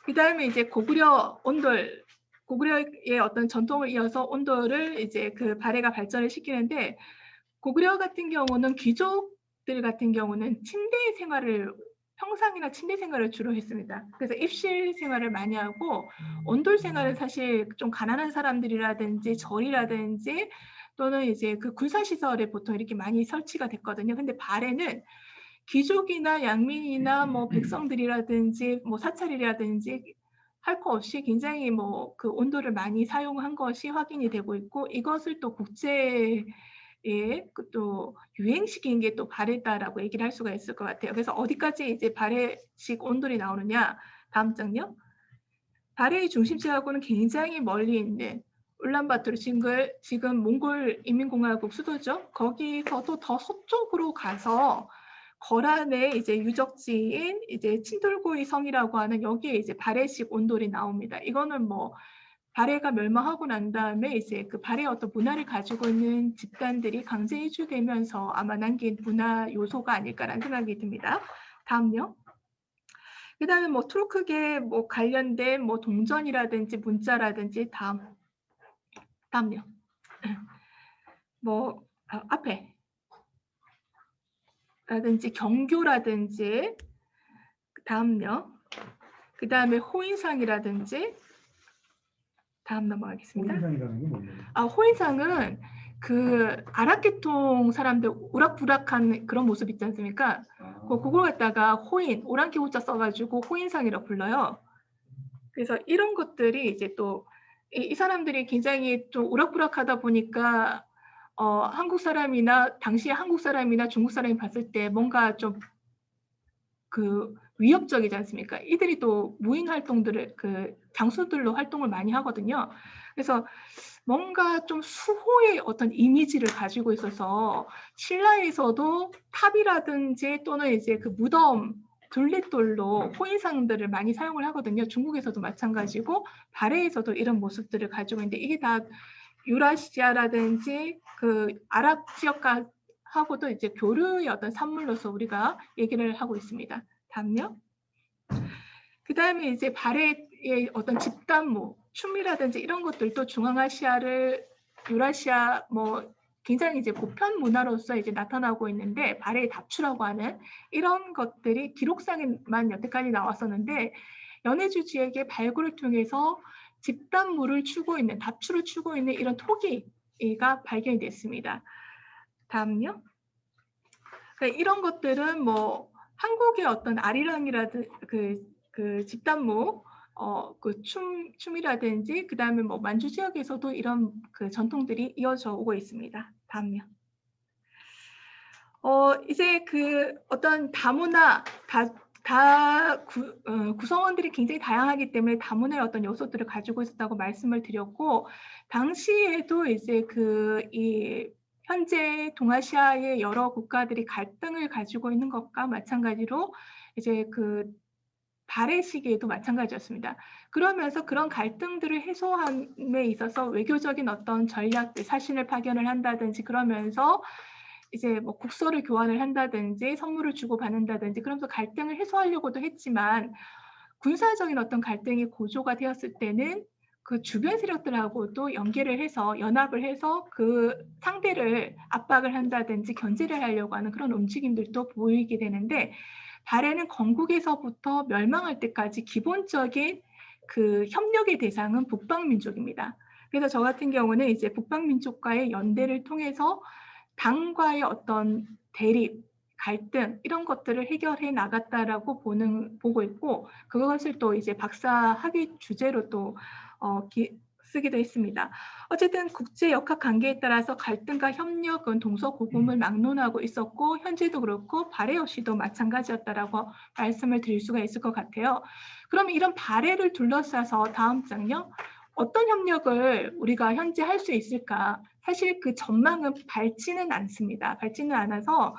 그 다음에 이제 고구려 온돌, 고구려의 어떤 전통을 이어서 온돌을 이제 그 발해가 발전을 시키는데 고구려 같은 경우는 귀족들 같은 경우는 침대 생활을 평상이나 침대 생활을 주로 했습니다. 그래서 입실 생활을 많이 하고 온돌 생활은 사실 좀 가난한 사람들이라든지 절이라든지 또는 이제 그 군사시설에 보통 이렇게 많이 설치가 됐거든요. 근데 발해는 귀족이나 양민이나 뭐 백성들이라든지 뭐 사찰이라든지 할 거 없이 굉장히 뭐 그 온도를 많이 사용한 것이 확인이 되고 있고 이것을 또 국제에 또 유행시킨 게 또 발해다라고 얘기를 할 수가 있을 것 같아요. 그래서 어디까지 이제 발해식 온돌이 나오느냐 다음 장요. 발해의 중심지하고는 굉장히 멀리 있는 울란바토르 지금 몽골 인민공화국 수도죠. 거기서도 더 서쪽으로 가서 거란의 이제 유적지인 이제 친돌고이 성이라고 하는 여기에 이제 발해식 온돌이 나옵니다. 이거는 뭐 발해가 멸망하고 난 다음에 이제 그 발해의 어떤 문화를 가지고 있는 집단들이 강제 이주되면서 아마 남긴 문화 요소가 아닐까라는 생각이 듭니다. 다음요. 그 다음에 뭐 투르크계 뭐 관련된 뭐 동전이라든지 문자라든지 다음요. 뭐 앞에 라든지 경교라든지 다음요. 그 다음에 호인상이라든지 다음 넘어가겠습니다. 호인상이라는 게 뭐예요? 호인상은 그 아랍계통 사람들 우락부락한 그런 모습 있지 않습니까? 그걸 갖다가 호인, 오랑캐 호자 써가지고 호인상이라고 불러요. 그래서 이런 것들이 이제 또 이 사람들이 굉장히 좀 우락부락하다 보니까 한국 사람이나 당시에 한국 사람이나 중국 사람이 봤을 때 뭔가 좀 그 위협적이지 않습니까? 이들이 또 무인 활동들을 그 장수들로 활동을 많이 하거든요. 그래서 뭔가 좀 수호의 어떤 이미지를 가지고 있어서 신라에서도 탑이라든지 또는 이제 그 무덤 둘레돌로 호인상들을 많이 사용을 하거든요. 중국에서도 마찬가지고 발해에서도 이런 모습들을 가지고 있는데 이게 다 유라시아라든지 그 아랍 지역하고도 이제 교류의 어떤 산물로서 우리가 얘기를 하고 있습니다. 다음요. 그 다음에 이제 발해의 어떤 집단무, 춤이라든지 이런 것들도 중앙아시아를 유라시아 뭐 굉장히 이제 보편 문화로서 이제 나타나고 있는데 발해의 답추라고 하는 이런 것들이 기록상에만 여태까지 나왔었는데 연해주지에게 발굴을 통해서 집단무를 추고 있는 답추를 추고 있는 이런 토기가 발견이 됐습니다. 다음요. 그러니까 이런 것들은 뭐 한국의 어떤 아리랑이라든 그 집단무 그 춤이라든지 그 다음에 뭐 만주 지역에서도 이런 그 전통들이 이어져 오고 있습니다. 다음요. 이제 그 어떤 다문화 구성원들이 굉장히 다양하기 때문에 다문화의 어떤 요소들을 가지고 있었다고 말씀을 드렸고 당시에도 이제 이 현재 동아시아의 여러 국가들이 갈등을 가지고 있는 것과 마찬가지로 이제 그 발해 시기에도 마찬가지였습니다. 그러면서 그런 갈등들을 해소함에 있어서 외교적인 어떤 전략들, 사신을 파견을 한다든지 그러면서 이제 뭐 국서를 교환을 한다든지 선물을 주고 받는다든지 그러면서 갈등을 해소하려고도 했지만 군사적인 어떤 갈등이 고조가 되었을 때는 그 주변 세력들하고도 연계를 해서 연합을 해서 그 상대를 압박을 한다든지 견제를 하려고 하는 그런 움직임들도 보이게 되는데 발해는 건국에서부터 멸망할 때까지 기본적인 그 협력의 대상은 북방민족입니다. 그래서 저 같은 경우는 이제 북방민족과의 연대를 통해서 당과의 어떤 대립, 갈등 이런 것들을 해결해 나갔다라고 보고 있고 그것을 또 이제 박사 학위 주제로 또 쓰기도 했습니다. 어쨌든 국제 역학 관계에 따라서 갈등과 협력은 동서고금을 막론하고 있었고 현재도 그렇고 발해 역시도 마찬가지였다라고 말씀을 드릴 수가 있을 것 같아요. 그럼 이런 발해를 둘러싸서 다음 장요. 어떤 협력을 우리가 현재 할 수 있을까? 사실 그 전망은 밝지는 않습니다. 밝지는 않아서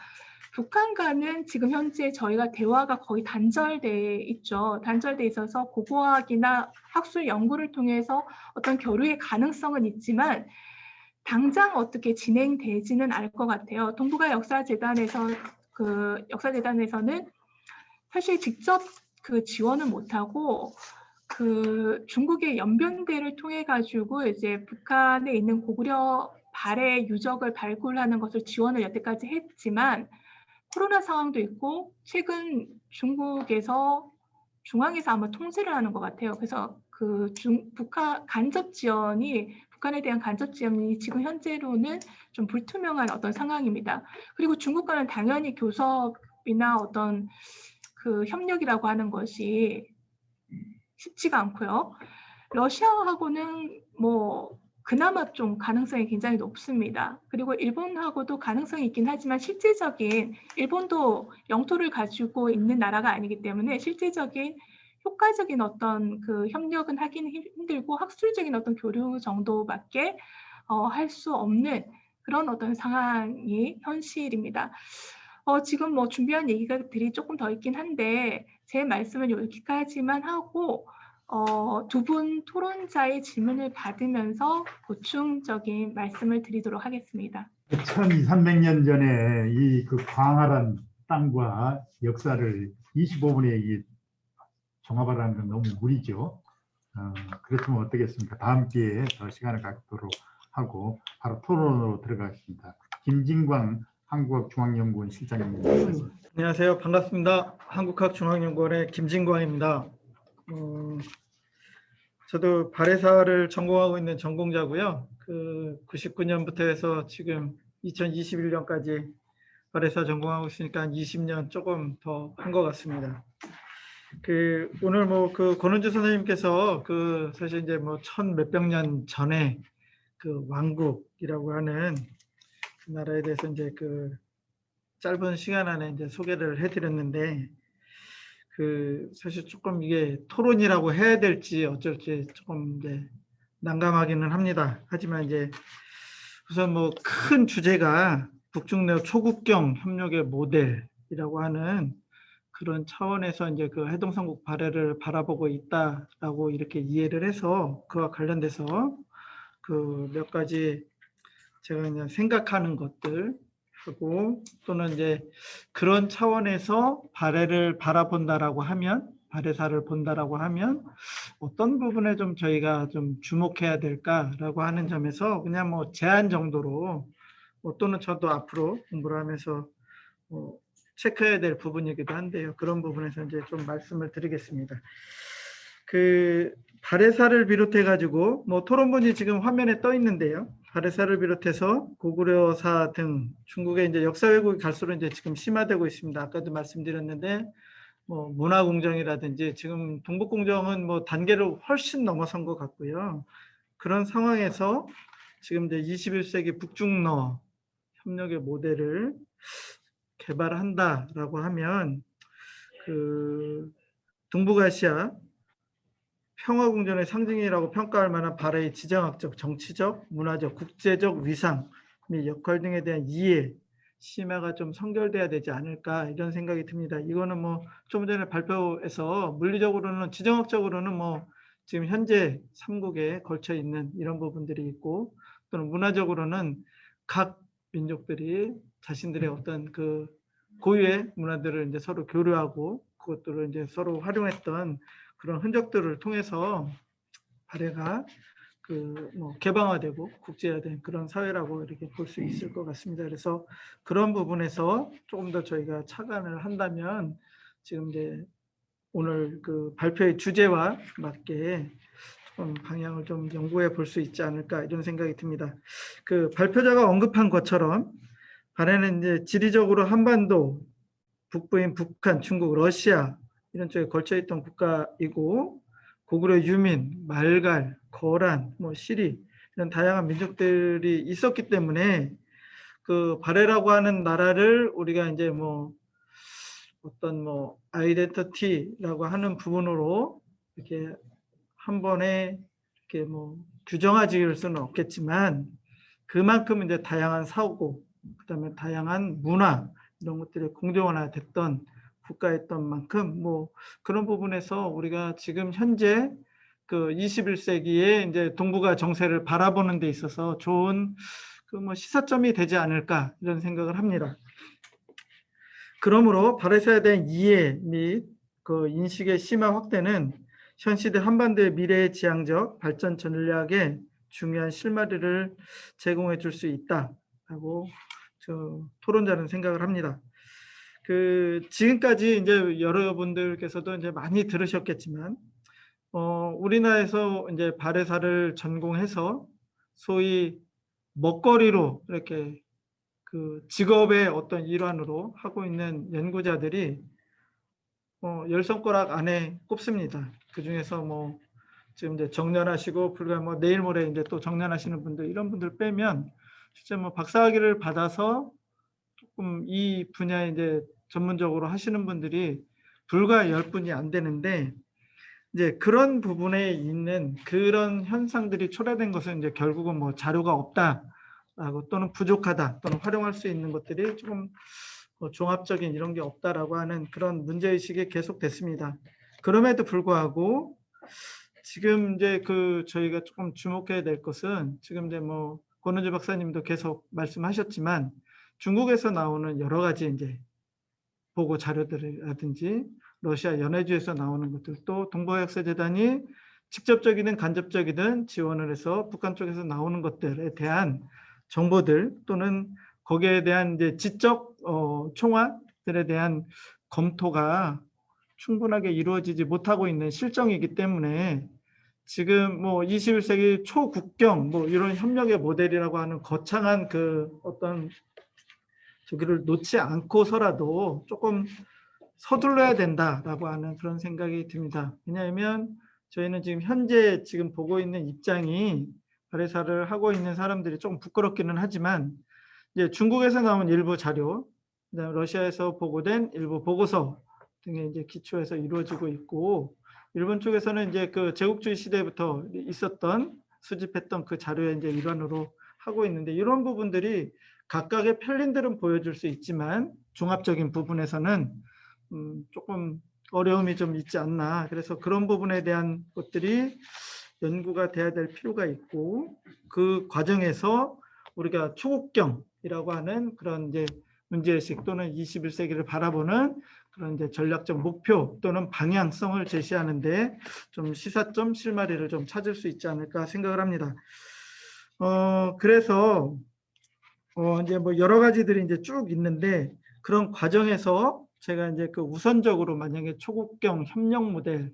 북한과는 지금 현재 저희가 대화가 거의 단절돼 있죠. 단절돼 있어서 고고학이나 학술 연구를 통해서 어떤 교류의 가능성은 있지만 당장 어떻게 진행되지는 않을 것 같아요. 동북아 역사재단에서는 사실 직접 그 지원을 못하고 그 중국의 연변대를 통해 가지고 이제 북한에 있는 고구려 발해 유적을 발굴하는 것을 지원을 여태까지 했지만 코로나 상황도 있고 최근 중국에서 중앙에서 아마 통제를 하는 것 같아요. 그래서 그 북한 북한에 대한 간접 지원이 지금 현재로는 좀 불투명한 어떤 상황입니다. 그리고 중국과는 당연히 교섭이나 어떤 그 협력이라고 하는 것이 쉽지가 않고요. 러시아하고는 뭐 그나마 좀 가능성이 굉장히 높습니다. 그리고 일본하고도 가능성이 있긴 하지만 실질적인 일본도 영토를 가지고 있는 나라가 아니기 때문에 실질적인 효과적인 어떤 그 협력은 하기는 힘들고 학술적인 어떤 교류 정도밖에 할 수 없는 그런 어떤 상황이 현실입니다. 지금 뭐 준비한 얘기들이 조금 더 있긴 한데 제 말씀은 여기까지만 하고 두 분 토론자의 질문을 받으면서 보충적인 말씀을 드리도록 하겠습니다. 1200~300년 전에 이 그 광활한 땅과 역사를 25분에 이 종합하라는 건 너무 무리죠. 그렇지만 어떻겠습니까? 다음 기회에 더 시간을 갖도록 하고 바로 토론으로 들어가겠습니다. 김진광 한국학중앙연구원 실장님. 안녕하세요. 반갑습니다. 한국학중앙연구원의 김진광입니다. 저도 발해사를 전공하고 있는 전공자고요. 그 99년부터 해서 지금 2021년까지 발해사 전공하고 있으니까 한 20년 조금 더 한 것 같습니다. 오늘 뭐 그 권은주 선생님께서 사실 이제 뭐 1000몇백 년 전에 그 왕국이라고 하는 그 나라에 대해서 이제 그 짧은 시간 안에 이제 소개를 해드렸는데 사실 조금 이게 토론이라고 해야 될지 어쩔지 조금 이제 난감하기는 합니다. 하지만 이제 우선 뭐 큰 주제가 북중러 초국경 협력의 모델이라고 하는 그런 차원에서 이제 그 해동성국 발해를 바라보고 있다라고 이렇게 이해를 해서 그와 관련돼서 그 몇 가지 제가 그냥 생각하는 것들 하고 또는 이제 그런 차원에서 발해를 바라본다라고 하면 발해사를 본다라고 하면 어떤 부분에 좀 저희가 좀 주목해야 될까라고 하는 점에서 그냥 뭐 제안 정도로 또는 저도 앞으로 공부를 하면서 체크해야 될 부분이기도 한데요. 그런 부분에서 이제 좀 말씀을 드리겠습니다. 그 발해사를 비롯해 가지고 뭐 토론본이 지금 화면에 떠 있는데요. 발해사를 비롯해서 고구려사 등 중국의 이제 역사 왜곡이 갈수록 이제 지금 심화되고 있습니다. 아까도 말씀드렸는데 뭐 문화공정이라든지 지금 동북공정은 뭐 단계를 훨씬 넘어선 것 같고요. 그런 상황에서 지금 이제 21세기 북중러 협력의 모델을 개발한다라고 하면 그 동북아시아 평화공존의 상징이라고 평가할 만한 발해의 지정학적, 정치적, 문화적, 국제적 위상 및 역할 등에 대한 이해, 심화가 좀 선결돼야 되지 않을까 이런 생각이 듭니다. 이거는 뭐 좀 전에 발표에서 물리적으로는 지정학적으로는 뭐 지금 현재 3국에 걸쳐 있는 이런 부분들이 있고 또는 문화적으로는 각 민족들이 자신들의 어떤 그 고유의 문화들을 이제 서로 교류하고 그것들을 이제 서로 활용했던 그런 흔적들을 통해서 발해가 그 뭐 개방화되고 국제화된 그런 사회라고 이렇게 볼 수 있을 것 같습니다. 그래서 그런 부분에서 조금 더 저희가 착안을 한다면 지금 이제 오늘 그 발표의 주제와 맞게 좀 방향을 좀 연구해 볼 수 있지 않을까 이런 생각이 듭니다. 그 발표자가 언급한 것처럼 발해는 이제 지리적으로 한반도, 북부인 북한, 중국, 러시아 이런 쪽에 걸쳐 있던 국가이고 고구려 유민, 말갈, 거란, 뭐 시리 이런 다양한 민족들이 있었기 때문에 그 발해라고 하는 나라를 우리가 이제 뭐 어떤 뭐 아이덴티티라고 하는 부분으로 이렇게 한 번에 이렇게 뭐 규정화지을 수는 없겠지만 그만큼 이제 다양한 사고, 그다음에 다양한 문화 이런 것들이 공정화됐던 국가였던 만큼 뭐 그런 부분에서 우리가 지금 현재 그 21세기에 이제 동북아 정세를 바라보는 데 있어서 좋은 그 뭐 시사점이 되지 않을까 이런 생각을 합니다. 그러므로 발해사에 대한 이해 및 그 인식의 심화 확대는 현 시대 한반도의 미래의 지향적 발전 전략에 중요한 실마리를 제공해 줄 수 있다라고 저 토론자는 생각을 합니다. 그 지금까지 이제 여러분들께서도 이제 많이 들으셨겠지만 우리나라에서 이제 발해사를 전공해서 소위 먹거리로 이렇게 그 직업의 어떤 일환으로 하고 있는 연구자들이 10손가락 안에 꼽습니다. 그 중에서 뭐 지금 이제 정년하시고 불과 뭐 내일 모레 이제 또 정년하시는 분들 이런 분들 빼면 실제 뭐 박사학위를 받아서 조금 이 분야에 이제 전문적으로 하시는 분들이 불과 10분이 안 되는데 이제 그런 부분에 있는 그런 현상들이 초래된 것은 이제 결국은 뭐 자료가 없다라고 또는 부족하다 또는 활용할 수 있는 것들이 조금 종합적인 이런 게 없다라고 하는 그런 문제의식이 계속됐습니다. 그럼에도 불구하고 지금 이제 그 저희가 조금 주목해야 될 것은 지금 이제 뭐 권은주 박사님도 계속 말씀하셨지만 중국에서 나오는 여러 가지 이제 보고 자료들이라든지 러시아 연해주에서 나오는 것들도 동북아역사재단이 직접적이든 간접적이든 지원을 해서 북한 쪽에서 나오는 것들에 대한 정보들 또는 거기에 대한 이제 지적 총화들에 대한 검토가 충분하게 이루어지지 못하고 있는 실정이기 때문에 지금 뭐 21세기 초국경 뭐 이런 협력의 모델이라고 하는 거창한 그 어떤 저기를 놓지 않고서라도 조금 서둘러야 된다라고 하는 그런 생각이 듭니다. 왜냐하면 저희는 지금 현재 지금 보고 있는 입장이 발해사를 하고 있는 사람들이 조금 부끄럽기는 하지만 이제 중국에서 나온 일부 자료, 그다음에 러시아에서 보고된 일부 보고서 등에 이제 기초해서 이루어지고 있고 일본 쪽에서는 이제 그 제국주의 시대부터 있었던 수집했던 그 자료의 이제 일환으로 하고 있는데 이런 부분들이 각각의 편린들은 보여줄 수 있지만 종합적인 부분에서는 조금 어려움이 좀 있지 않나. 그래서 그런 부분에 대한 것들이 연구가 돼야 될 필요가 있고, 그 과정에서 우리가 초국경이라고 하는 그런 이제 문제의식 또는 21세기를 바라보는 그런 이제 전략적 목표 또는 방향성을 제시하는데 좀 시사점, 실마리를 좀 찾을 수 있지 않을까 생각을 합니다. 그래서 이제 뭐 여러 가지들이 이제 쭉 있는데, 그런 과정에서 제가 이제 그 우선적으로 만약에 초국경 협력 모델을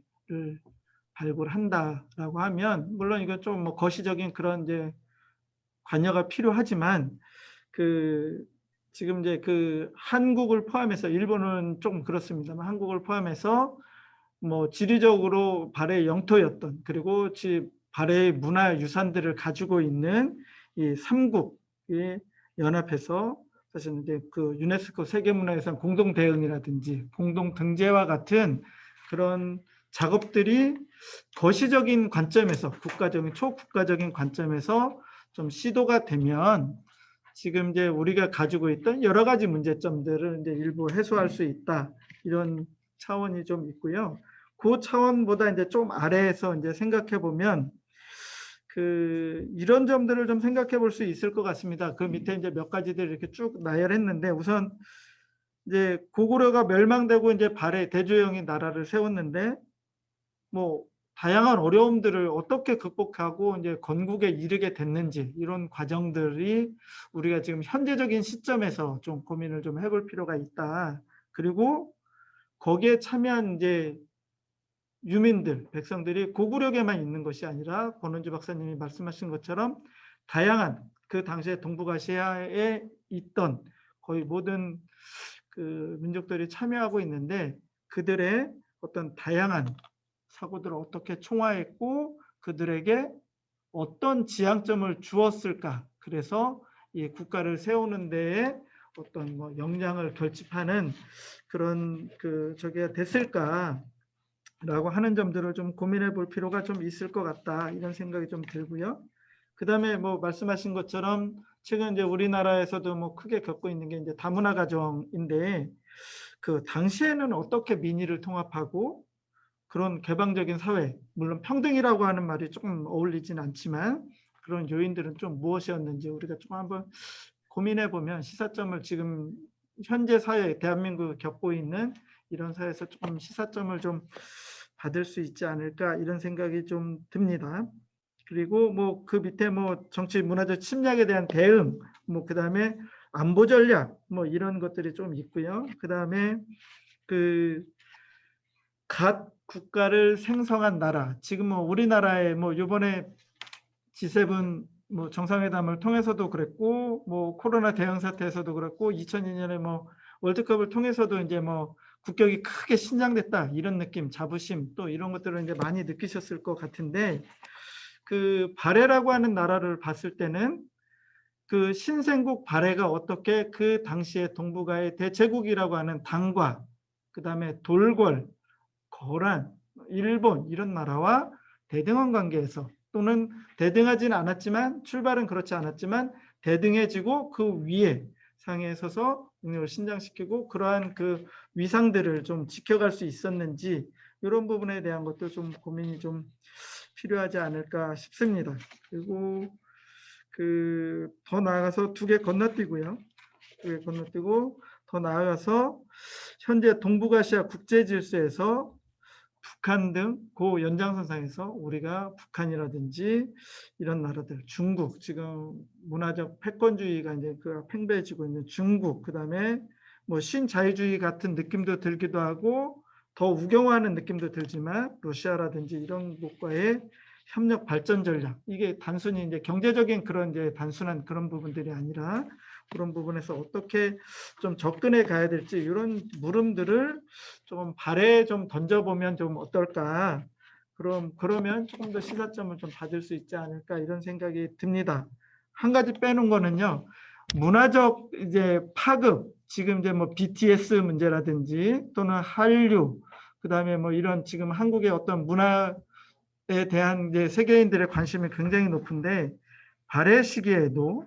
발굴한다라고 하면, 물론 이거 좀 뭐 거시적인 그런 이제 관여가 필요하지만, 그 지금 이제 그 한국을 포함해서, 일본은 좀 그렇습니다만 한국을 포함해서 뭐 지리적으로 발해의 영토였던, 그리고 발해의 문화 유산들을 가지고 있는 이 3국이 연합해서 사실 이제 그 유네스코 세계문화유산 공동 대응이라든지 공동 등재와 같은 그런 작업들이 거시적인 관점에서, 국가적인 초국가적인 관점에서 좀 시도가 되면 지금 이제 우리가 가지고 있던 여러 가지 문제점들을 이제 일부 해소할 수 있다, 이런 차원이 좀 있고요. 그 차원보다 이제 좀 아래에서 이제 생각해 보면 이런 점들을 좀 생각해 볼 수 있을 것 같습니다. 그 밑에 이제 몇 가지들 이렇게 쭉 나열했는데, 우선 이제 고구려가 멸망되고 이제 발해 대조영이 나라를 세웠는데, 뭐 다양한 어려움들을 어떻게 극복하고 이제 건국에 이르게 됐는지, 이런 과정들이 우리가 지금 현재적인 시점에서 좀 고민을 좀 해볼 필요가 있다. 그리고 거기에 참여한 이제 유민들, 백성들이 고구려에만 있는 것이 아니라 권은주 박사님이 말씀하신 것처럼 다양한 그 당시에 동북아시아에 있던 거의 모든 그 민족들이 참여하고 있는데, 그들의 어떤 다양한 사고들을 어떻게 총화했고 그들에게 어떤 지향점을 주었을까. 그래서 이 국가를 세우는 데에 어떤 뭐 역량을 결집하는 그런 저게 됐을까 라고 하는 점들을 좀 고민해 볼 필요가 좀 있을 것 같다, 이런 생각이 좀 들고요. 그 다음에 뭐 말씀하신 것처럼 최근 이제 우리나라에서도 뭐 크게 겪고 있는 게 이제 다문화 가정인데, 그 당시에는 어떻게 민의를 통합하고 그런 개방적인 사회, 물론 평등이라고 하는 말이 조금 어울리진 않지만 그런 요인들은 좀 무엇이었는지 우리가 좀 한번 고민해 보면, 시사점을 지금 현재 사회, 대한민국 겪고 있는 이런 사회에서 조금 시사점을 좀 받을 수 있지 않을까, 이런 생각이 좀 듭니다. 그리고 뭐 그 밑에 뭐 정치 문화적 침략에 대한 대응, 뭐 그다음에 안보 전략, 뭐 이런 것들이 좀 있고요. 그다음에 각 국가를 생성한 나라, 지금 뭐 우리나라에 뭐 이번에 G7 뭐 정상회담을 통해서도 그랬고, 뭐 코로나 대응 사태에서도 그렇고, 2002년에 뭐 월드컵을 통해서도 이제 뭐 국격이 크게 신장됐다, 이런 느낌, 자부심, 또 이런 것들을 이제 많이 느끼셨을 것 같은데, 그 발해라고 하는 나라를 봤을 때는 그 신생국 발해가 어떻게 그 당시에 동북아의 대제국이라고 하는 당과, 그 다음에 돌궐, 거란, 일본, 이런 나라와 대등한 관계에서, 또는 대등하지는 않았지만, 출발은 그렇지 않았지만 대등해지고 그 위에 상에 서서 능력을 신장시키고 그러한 그 위상들을 좀 지켜갈 수 있었는지, 이런 부분에 대한 것도 좀 고민이 좀 필요하지 않을까 싶습니다. 그리고 더 나아가서 두 개 건너뛰고요. 두 개 건너뛰고 더 나아가서 현재 동북아시아 국제 질서에서 북한 등 그 연장선상에서 우리가 북한이라든지 이런 나라들, 중국, 지금 문화적 패권주의가 이제 팽배해지고 있는 중국, 그다음에 뭐 신자유주의 같은 느낌도 들기도 하고 더 우경화하는 느낌도 들지만 러시아라든지 이런 곳과의 협력 발전 전략, 이게 단순히 이제 경제적인 그런 이제 단순한 그런 부분들이 아니라 그런 부분에서 어떻게 좀 접근해 가야 될지, 이런 물음들을 좀 발에 좀 던져보면 좀 어떨까. 그러면 조금 더 시사점을 좀 받을 수 있지 않을까, 이런 생각이 듭니다. 한 가지 빼놓은 거는요, 문화적 이제 파급, 지금 이제 뭐 BTS 문제라든지 또는 한류, 그다음에 뭐 이런 지금 한국의 어떤 문화에 대한 이제 세계인들의 관심이 굉장히 높은데, 발해 시기에도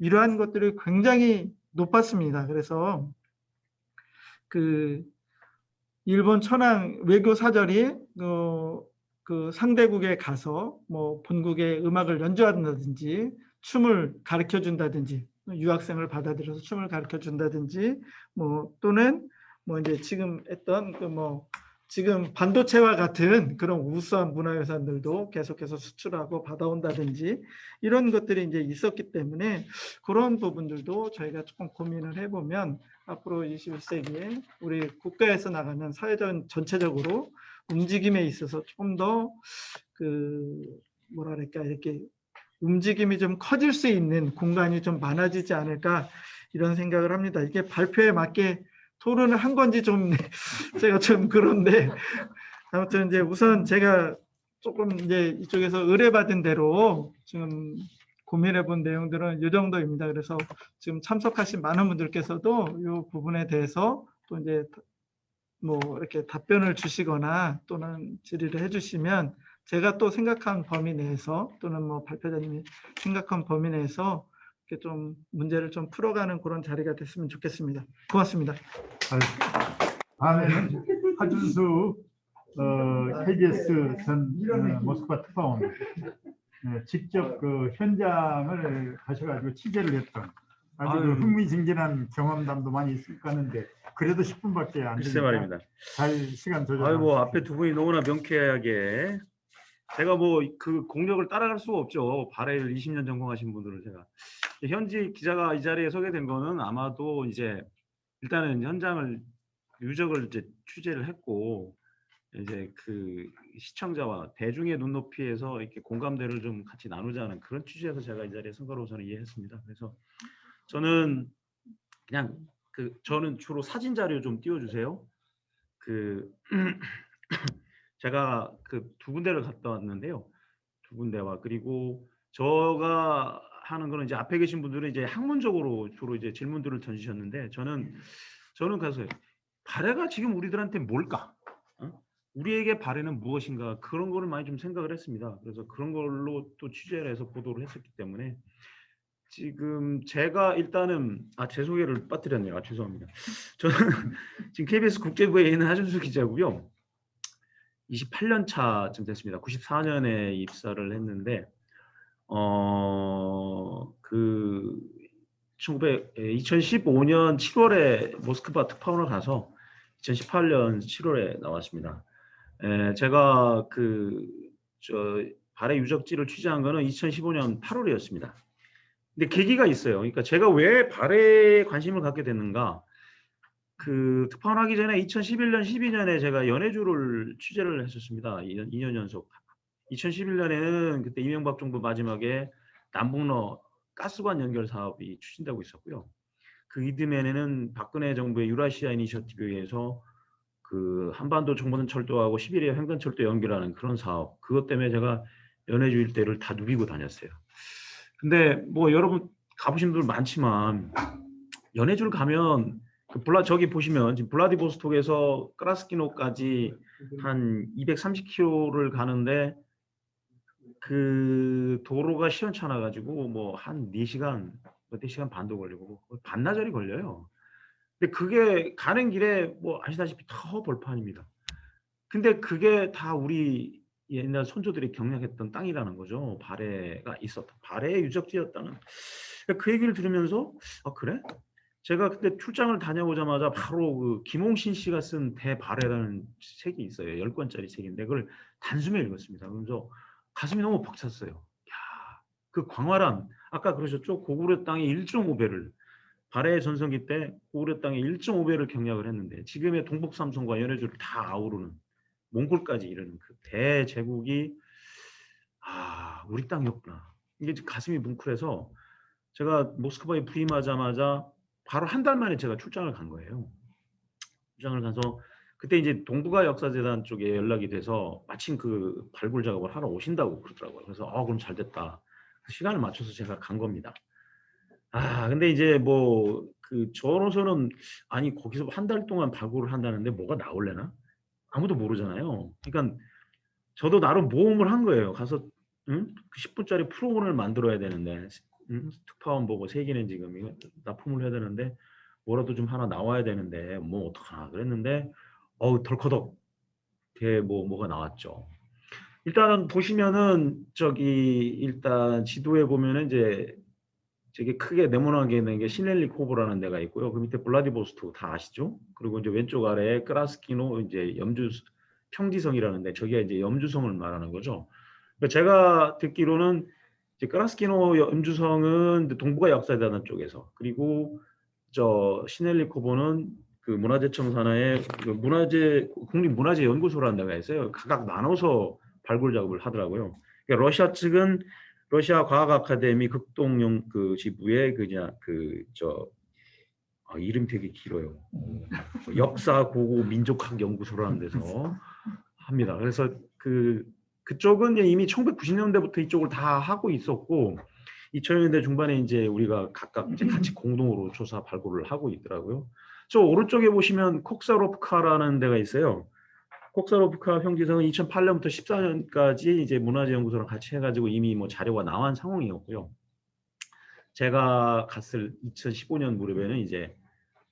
이러한 것들이 굉장히 높았습니다. 그래서 그 일본 천황 외교 사절이 그 상대국에 가서 뭐 본국의 음악을 연주한다든지 춤을 가르쳐 준다든지 유학생을 받아들여서 춤을 가르쳐 준다든지 뭐 또는 뭐 이제 지금 했던 그 뭐 지금 반도체와 같은 그런 우수한 문화유산들도 계속해서 수출하고 받아온다든지 이런 것들이 이제 있었기 때문에 그런 부분들도 저희가 조금 고민을 해보면 앞으로 21세기에 우리 국가에서 나가는 사회적 전체적으로 움직임에 있어서 조금 더 그 뭐랄까 이렇게 움직임이 좀 커질 수 있는 공간이 좀 많아지지 않을까 이런 생각을 합니다. 이게 발표에 맞게 토론을 한 건지 좀 제가 좀 그런데 아무튼 이제 우선 제가 조금 이제 이쪽에서 의뢰받은 대로 지금 고민해 본 내용들은 이 정도입니다. 그래서 지금 참석하신 많은 분들께서도 이 부분에 대해서 또 이제 뭐 이렇게 답변을 주시거나 또는 질의를 해주시면 제가 또 생각한 범위 내에서 또는 뭐 발표자님이 생각한 범위 내에서 이렇게 좀 문제를 좀 풀어가는 그런 자리가 됐으면 좋겠습니다. 고맙습니다. 다음에는 하준수 KBS 전 모스크바 특파원 직접 그 현장을 가셔가지고 취재를 했던 아주 그 흥미진진한 경험담도 많이 있을 까 하는데 그래도 10분밖에 안 글쎄 되니까 말입니다. 잘 시간 조절. 아이고 뭐 앞에 두 분이 너무나 명쾌하게 제가 뭐 그 공력을 따라갈 수가 없죠. 발해를 20년 전공하신 분들을 제가 현지 기자가 이 자리에 서게 된 거는 아마도 이제 일단은 현장을 유적을 이제 취재를 했고 이제 그 시청자와 대중의 눈높이에서 이렇게 공감대를 좀 같이 나누자는 그런 취지에서 제가 이 자리에 선 거로 저는 이해했습니다. 그래서 저는 그냥 저는 주로 사진 자료 좀 띄워주세요. 제가 그 두 군데를 갔다 왔는데요. 두 군데와 그리고 제가 하는 거는 이제 앞에 계신 분들은 이제 학문적으로 주로 이제 질문들을 던지셨는데 저는 가서 발해가 지금 우리들한테 뭘까? 우리에게 발해는 무엇인가? 그런 거를 많이 좀 생각을 했습니다. 그래서 그런 걸로 또 취재를 해서 보도를 했었기 때문에 지금 제가 일단은 제 소개를 빠뜨렸네요. 죄송합니다. 저는 지금 KBS 국제부에 있는 하준수 기자고요. 28년 차쯤 됐습니다. 94년에 입사를 했는데 2015년 7월에 모스크바 특파원을 가서 2018년 7월에 나왔습니다. 제가 발해 유적지를 취재한 거는 2015년 8월이었습니다. 근데 계기가 있어요. 그러니까 제가 왜 발해에 관심을 갖게 됐는가? 특파원 하기 전에 2011년, 12년에 제가 연해주를 취재를 했었습니다. 2년 연속. 2011년에는 그때 이명박 정부 마지막에 남북로 가스관 연결 사업이 추진되고 있었고요. 그 이듬해에는 박근혜 정부의 유라시아 이니셔티브에 의해서 한반도 정보전철도하고 시베리아 횡단철도 연결하는 그런 사업. 그것 때문에 제가 연해주 일대를 다 누비고 다녔어요. 근데 뭐 여러분 가보신 분들 많지만 연해주를 가면 저기 보시면 지금 블라디보스톡에서 크라스키노까지 한 230km를 가는데 그 도로가 시원찮아 가지고 뭐 한 4시간, 4시간 반도 걸리고 반나절이 걸려요. 근데 그게 가는 길에 뭐 아시다시피 더 벌판입니다. 근데 그게 다 우리 옛날 선조들이 경략했던 땅이라는 거죠. 발해가 있었다. 발해의 유적지였다는 그 얘기를 들으면서 그래? 제가 그때 출장을 다녀오자마자 바로 김홍신 씨가 쓴 대발해라는 책이 있어요. 10권짜리 책인데 그걸 단숨에 읽었습니다. 그래서 가슴이 너무 벅찼어요. 야, 그 광활한 아까 그러셨죠? 고구려 땅의 1.5배를 발해 전성기 때 고구려 땅의 1.5배를 경략을 했는데 지금의 동북삼성과 연해주를 다 아우르는 몽골까지 이르는 그 대제국이 우리 땅이었구나. 이게 가슴이 뭉클해서 제가 모스크바에 부임하자마자 바로 한 달 만에 제가 출장을 간 거예요. 출장을 가서 그때 이제 동북아 역사재단 쪽에 연락이 돼서 마침 그 발굴 작업을 하러 오신다고 그러더라고요. 그래서 그럼 잘 됐다. 시간을 맞춰서 제가 간 겁니다. 근데 이제 뭐 저로서는 거기서 한 달 동안 발굴을 한다는데 뭐가 나올래나? 아무도 모르잖아요. 그러니까 저도 나름 모험을 한 거예요. 가서 그 10분짜리 프로그램을 만들어야 되는데 특파원 보고 세계는 지금 이거 납품을 해야 되는데 뭐라도 좀 하나 나와야 되는데 뭐 어떡하나 그랬는데 덜커덕 뭐가 나왔죠. 일단은 보시면은 저기 일단 지도에 보면은 이제 되게 크게 네모나게 있는 게 시넬리코브라는 데가 있고요. 그 밑에 블라디보스토크 다 아시죠? 그리고 이제 왼쪽 아래에 크라스키노 이제 염주 평지성이라는데 저게 이제 염주성을 말하는 거죠. 그러니까 제가 듣기로는 이제 크라스키노 염주성은 동북아 역사대단 쪽에서, 그리고 저 시넬리코브는 그 문화재청 산하에 그 문화재 국립문화재연구소라는 데가 있어요. 각각 나눠서 발굴 작업을 하더라고요. 그러니까 러시아 측은 러시아 과학 아카데미 극동용 그 지부의 그저 이름 되게 길어요. 역사 고고 민족학 연구소라는 데서 합니다. 그래서 그쪽은 이미 1990년대부터 이쪽을 다 하고 있었고 2000년대 중반에 이제 우리가 각각 이제 같이 공동으로 조사 발굴을 하고 있더라고요. 저 오른쪽에 보시면 콕사로프카라는 데가 있어요. 콕사로프카 평지성은 2008년부터 14년까지 이제 문화재연구소랑 같이 해가지고 이미 뭐 자료가 나온 상황이었고요. 제가 갔을 2015년 무렵에는 이제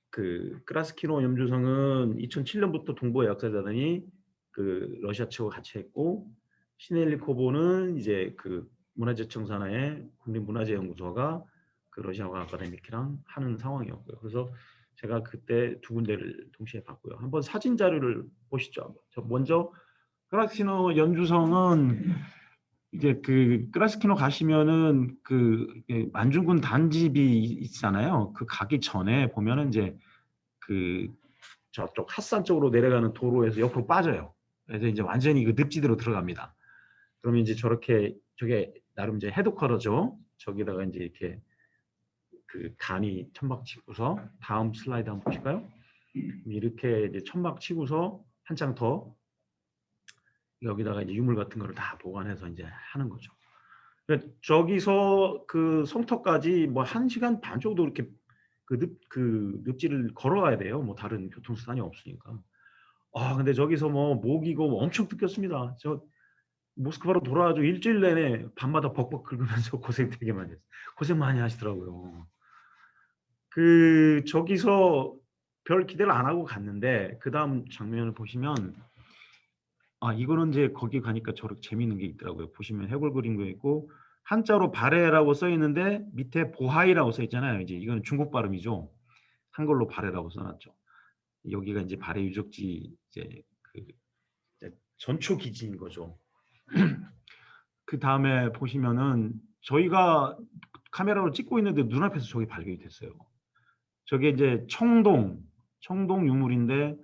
그 크라스키노 염주성은 2007년부터 동북아 역사재단이 그 러시아 측과 같이 했고 시넬리코브는 이제 그 문화재청 산하의 국립문화재연구소가 그 러시아 과학 아카데미랑 하는 상황이었고요. 그래서 제가 그때 두 군데를 동시에 봤고요. 한번 사진 자료를 보시죠. 먼저 크라스키노 연주성은 이제 그 크라스키노 가시면은 그 만중군 단집이 있잖아요. 그 가기 전에 보면은 이제 그 저쪽 핫산 쪽으로 내려가는 도로에서 옆으로 빠져요. 그래서 이제 완전히 그 늪지대로 들어갑니다. 그러면 이제 저게 나름 이제 헤드쿼터죠. 저기다가 이제 이렇게 그 간이 천막 치고서 다음 슬라이드 한번 보실까요? 이렇게 이제 천막 치고서 한창 더 여기다가 이제 유물 같은 거를 다 보관해서 이제 하는 거죠. 그러니까 저기서 그 성터까지 뭐 1시간 반 정도 이렇게 그 늪지를 걸어가야 돼요. 뭐 다른 교통수단이 없으니까. 근데 저기서 뭐 목이고 엄청 뜯겼습니다. 저 모스크바로 돌아와가지고 일주일 내내 밤마다 벅벅 긁으면서 고생 되게 많이 했어요. 고생 많이 하시더라고요. 저기서 별 기대를 안 하고 갔는데 그 다음 장면을 보시면 이거는 이제 거기 가니까 저렇게 재밌는 게 있더라고요. 보시면 해골 그림도 있고 한자로 바레라고 써 있는데 밑에 보하이라고 써 있잖아요. 이제 이거는 중국 발음이죠. 한글로 바레라고 써놨죠. 여기가 이제 바레 유적지 이제 전초 기지인 거죠. 그 다음에 보시면은 저희가 카메라로 찍고 있는데 눈앞에서 저기 발견이 됐어요. 저게 이제 청동 유물인데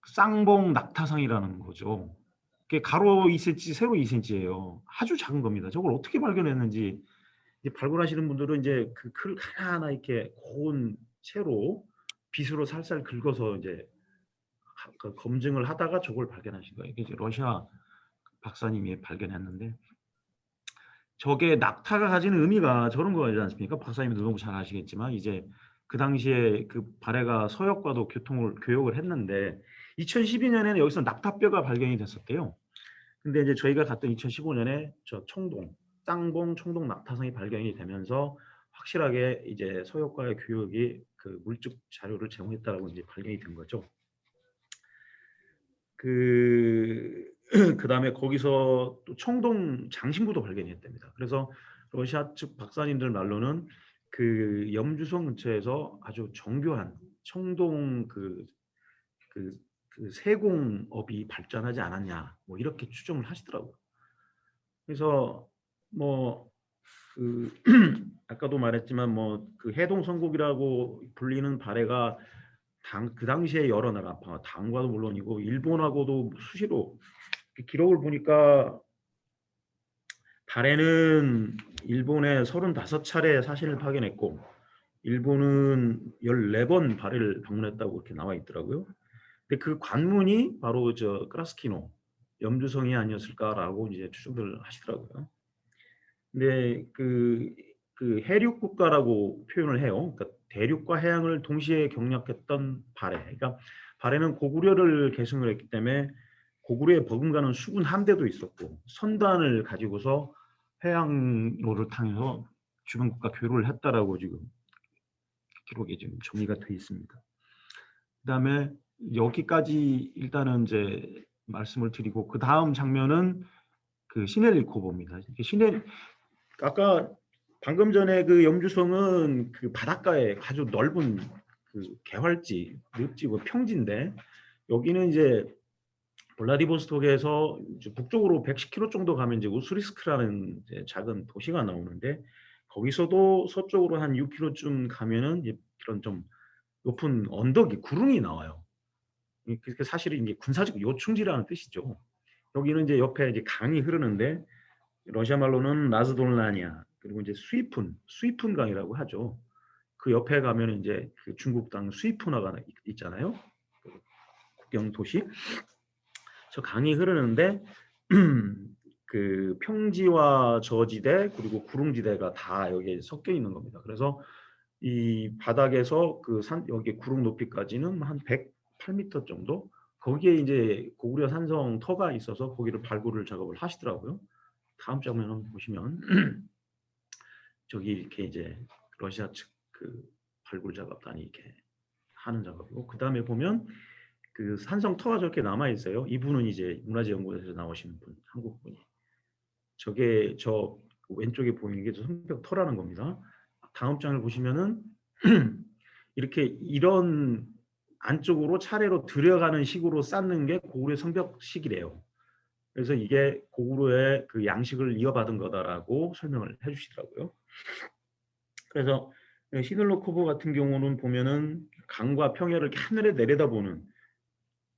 쌍봉 낙타상이라는 거죠. 그게 가로 2cm, 세로 2cm예요. 아주 작은 겁니다. 저걸 어떻게 발견했는지 발굴하시는 분들은 이제 그 클 하나하나 이렇게 고운 채로 빗으로 살살 긁어서 이제 검증을 하다가 저걸 발견하신 거예요. 이게 이제 러시아 박사님이 발견했는데 저게 낙타가 가지는 의미가 저런 거지 않습니까? 박사님도 너무 잘 아시겠지만 이제 그 당시에 그 바레가 서역과도 교역을 했는데 2012년에는 여기서 낙타뼈가 발견이 됐었대요. 근데 이제 저희가 갔던 2015년에 저 쌍봉 청동 낙타성이 발견이 되면서 확실하게 이제 서역과의 교역이 그 물적 자료를 제공했다라고 이제 발견이 된 거죠. 그다음에 거기서 또 청동 장신구도 발견이 됐답니다. 그래서 러시아 측 박사님들 말로는 그 염주성 근처에서 아주 정교한 청동 그 세공업이 발전하지 않았냐 뭐 이렇게 추정을 하시더라고요. 그래서 뭐 아까도 말했지만 뭐 그 해동 선국이라고 불리는 바레가 그 당시에 여러 나라, 당과도 물론이고 일본하고도 수시로 기록을 보니까 바레는 일본에 35차례 사신을 파견했고 일본은 14번 바레를 방문했다고 이렇게 나와 있더라고요. 근데 그 관문이 바로 저 크라스키노 염주성이 아니었을까라고 이제 추정들 하시더라고요. 근데 그 해륙 국가라고 표현을 해요. 그러니까 대륙과 해양을 동시에 경략했던 바레. 그러니까 바레는 고구려를 계승을 했기 때문에 고구려에 버금가는 수군 함대도 있었고 선단을 가지고서 해양로를 타면서 주변 국가 교류를 했다라고 지금 기록에 지금 정리가 되어 있습니다. 그다음에 여기까지 일단은 이제 말씀을 드리고 그 다음 장면은 그 시넬리코보입니다. 아까 방금 전에 그 염주성은 그 바닷가에 아주 넓은 그 개활지, 늪지, 뭐 평지인데 여기는 이제 블라디보스톡에서 이제 북쪽으로 110km 정도 가면 이제 우스리스크라는 이제 작은 도시가 나오는데 거기서도 서쪽으로 한 6km쯤 가면은 이제 그런 좀 높은 언덕이 구릉이 나와요. 그게 사실은 이제 군사적 요충지라는 뜻이죠. 여기는 이제 옆에 이제 강이 흐르는데 러시아 말로는 라즈돌라니아 그리고 이제 스위푼 강이라고 하죠. 그 옆에 가면 이제 그 중국 땅 스위푼화가 있잖아요. 그 국경 도시. 저 강이 흐르는데 그 평지와 저지대 그리고 구릉지대가 다 여기에 섞여 있는 겁니다. 그래서 이 바닥에서 그 산 여기 구릉 높이까지는 한 108m 정도. 거기에 이제 고구려 산성 터가 있어서 거기를 발굴을 작업을 하시더라고요. 다음 장면 한번 보시면 저기 이렇게 이제 러시아 측 그 발굴 작업단이 이렇게 하는 작업이고 그 다음에 보면 그 산성 터가 저렇게 남아 있어요. 이분은 이제 문화재연구소에서 나오시는 분, 한국 분이. 저게 저 왼쪽에 보이는 게 성벽 터라는 겁니다. 다음 장을 보시면은 이렇게 이런 안쪽으로 차례로 들어가는 식으로 쌓는 게 고구려 성벽식이래요. 그래서 이게 고구려의 그 양식을 이어받은 거다라고 설명을 해주시더라고요. 그래서 시들로코보 같은 경우는 보면은 강과 평야를 하늘에 내려다보는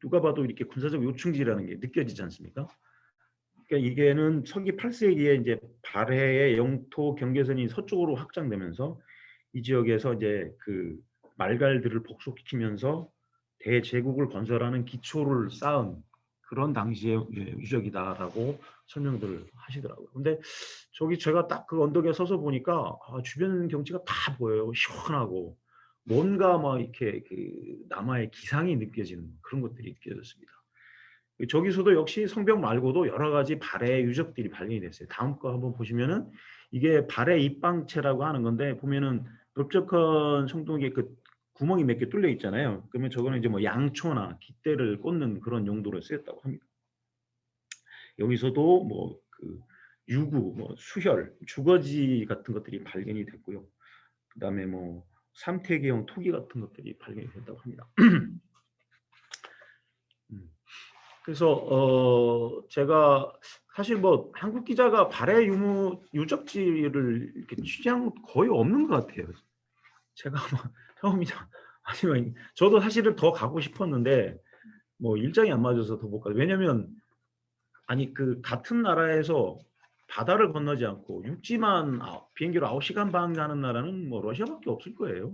누가 봐도 이렇게 군사적 요충지라는 게 느껴지지 않습니까? 그러니까 이게는 서기 8세기에 이제 발해의 영토 경계선이 서쪽으로 확장되면서 이 지역에서 이제 그 말갈들을 복속시키면서 대제국을 건설하는 기초를 쌓은 그런 당시의 유적이다라고 설명들을 하시더라고요. 근데 저기 제가 딱 그 언덕에 서서 보니까 주변 경치가 다 보여요. 시원하고 뭔가 막 이렇게 그 남아의 기상이 느껴지는 그런 것들이 느껴졌습니다. 저기서도 역시 성벽 말고도 여러 가지 발해 유적들이 발견이 됐어요. 다음 거 한번 보시면은 이게 발해 입방체라고 하는 건데 보면은 넓적한 성동에 그 구멍이 몇 개 뚫려 있잖아요. 그러면 저거는 이제 뭐 양초나 깃대를 꽂는 그런 용도로 쓰였다고 합니다. 여기서도 뭐 그 유구, 뭐 수혈, 주거지 같은 것들이 발견이 됐고요. 그다음에 뭐 삼태계형 토기 같은 것들이 발견이 됐다고 합니다. 그래서 제가 사실 뭐 한국 기자가 발해 유적지를 이렇게 취재한 것 거의 없는 것 같아요. 제가 뭐 처음이자 아니면 저도 사실은 더 가고 싶었는데 뭐 일정이 안 맞아서 더 못 가요. 왜냐면 아니 그 같은 나라에서 바다를 건너지 않고 육지만 비행기로 9시간 반 가는 나라는 뭐 러시아밖에 없을 거예요.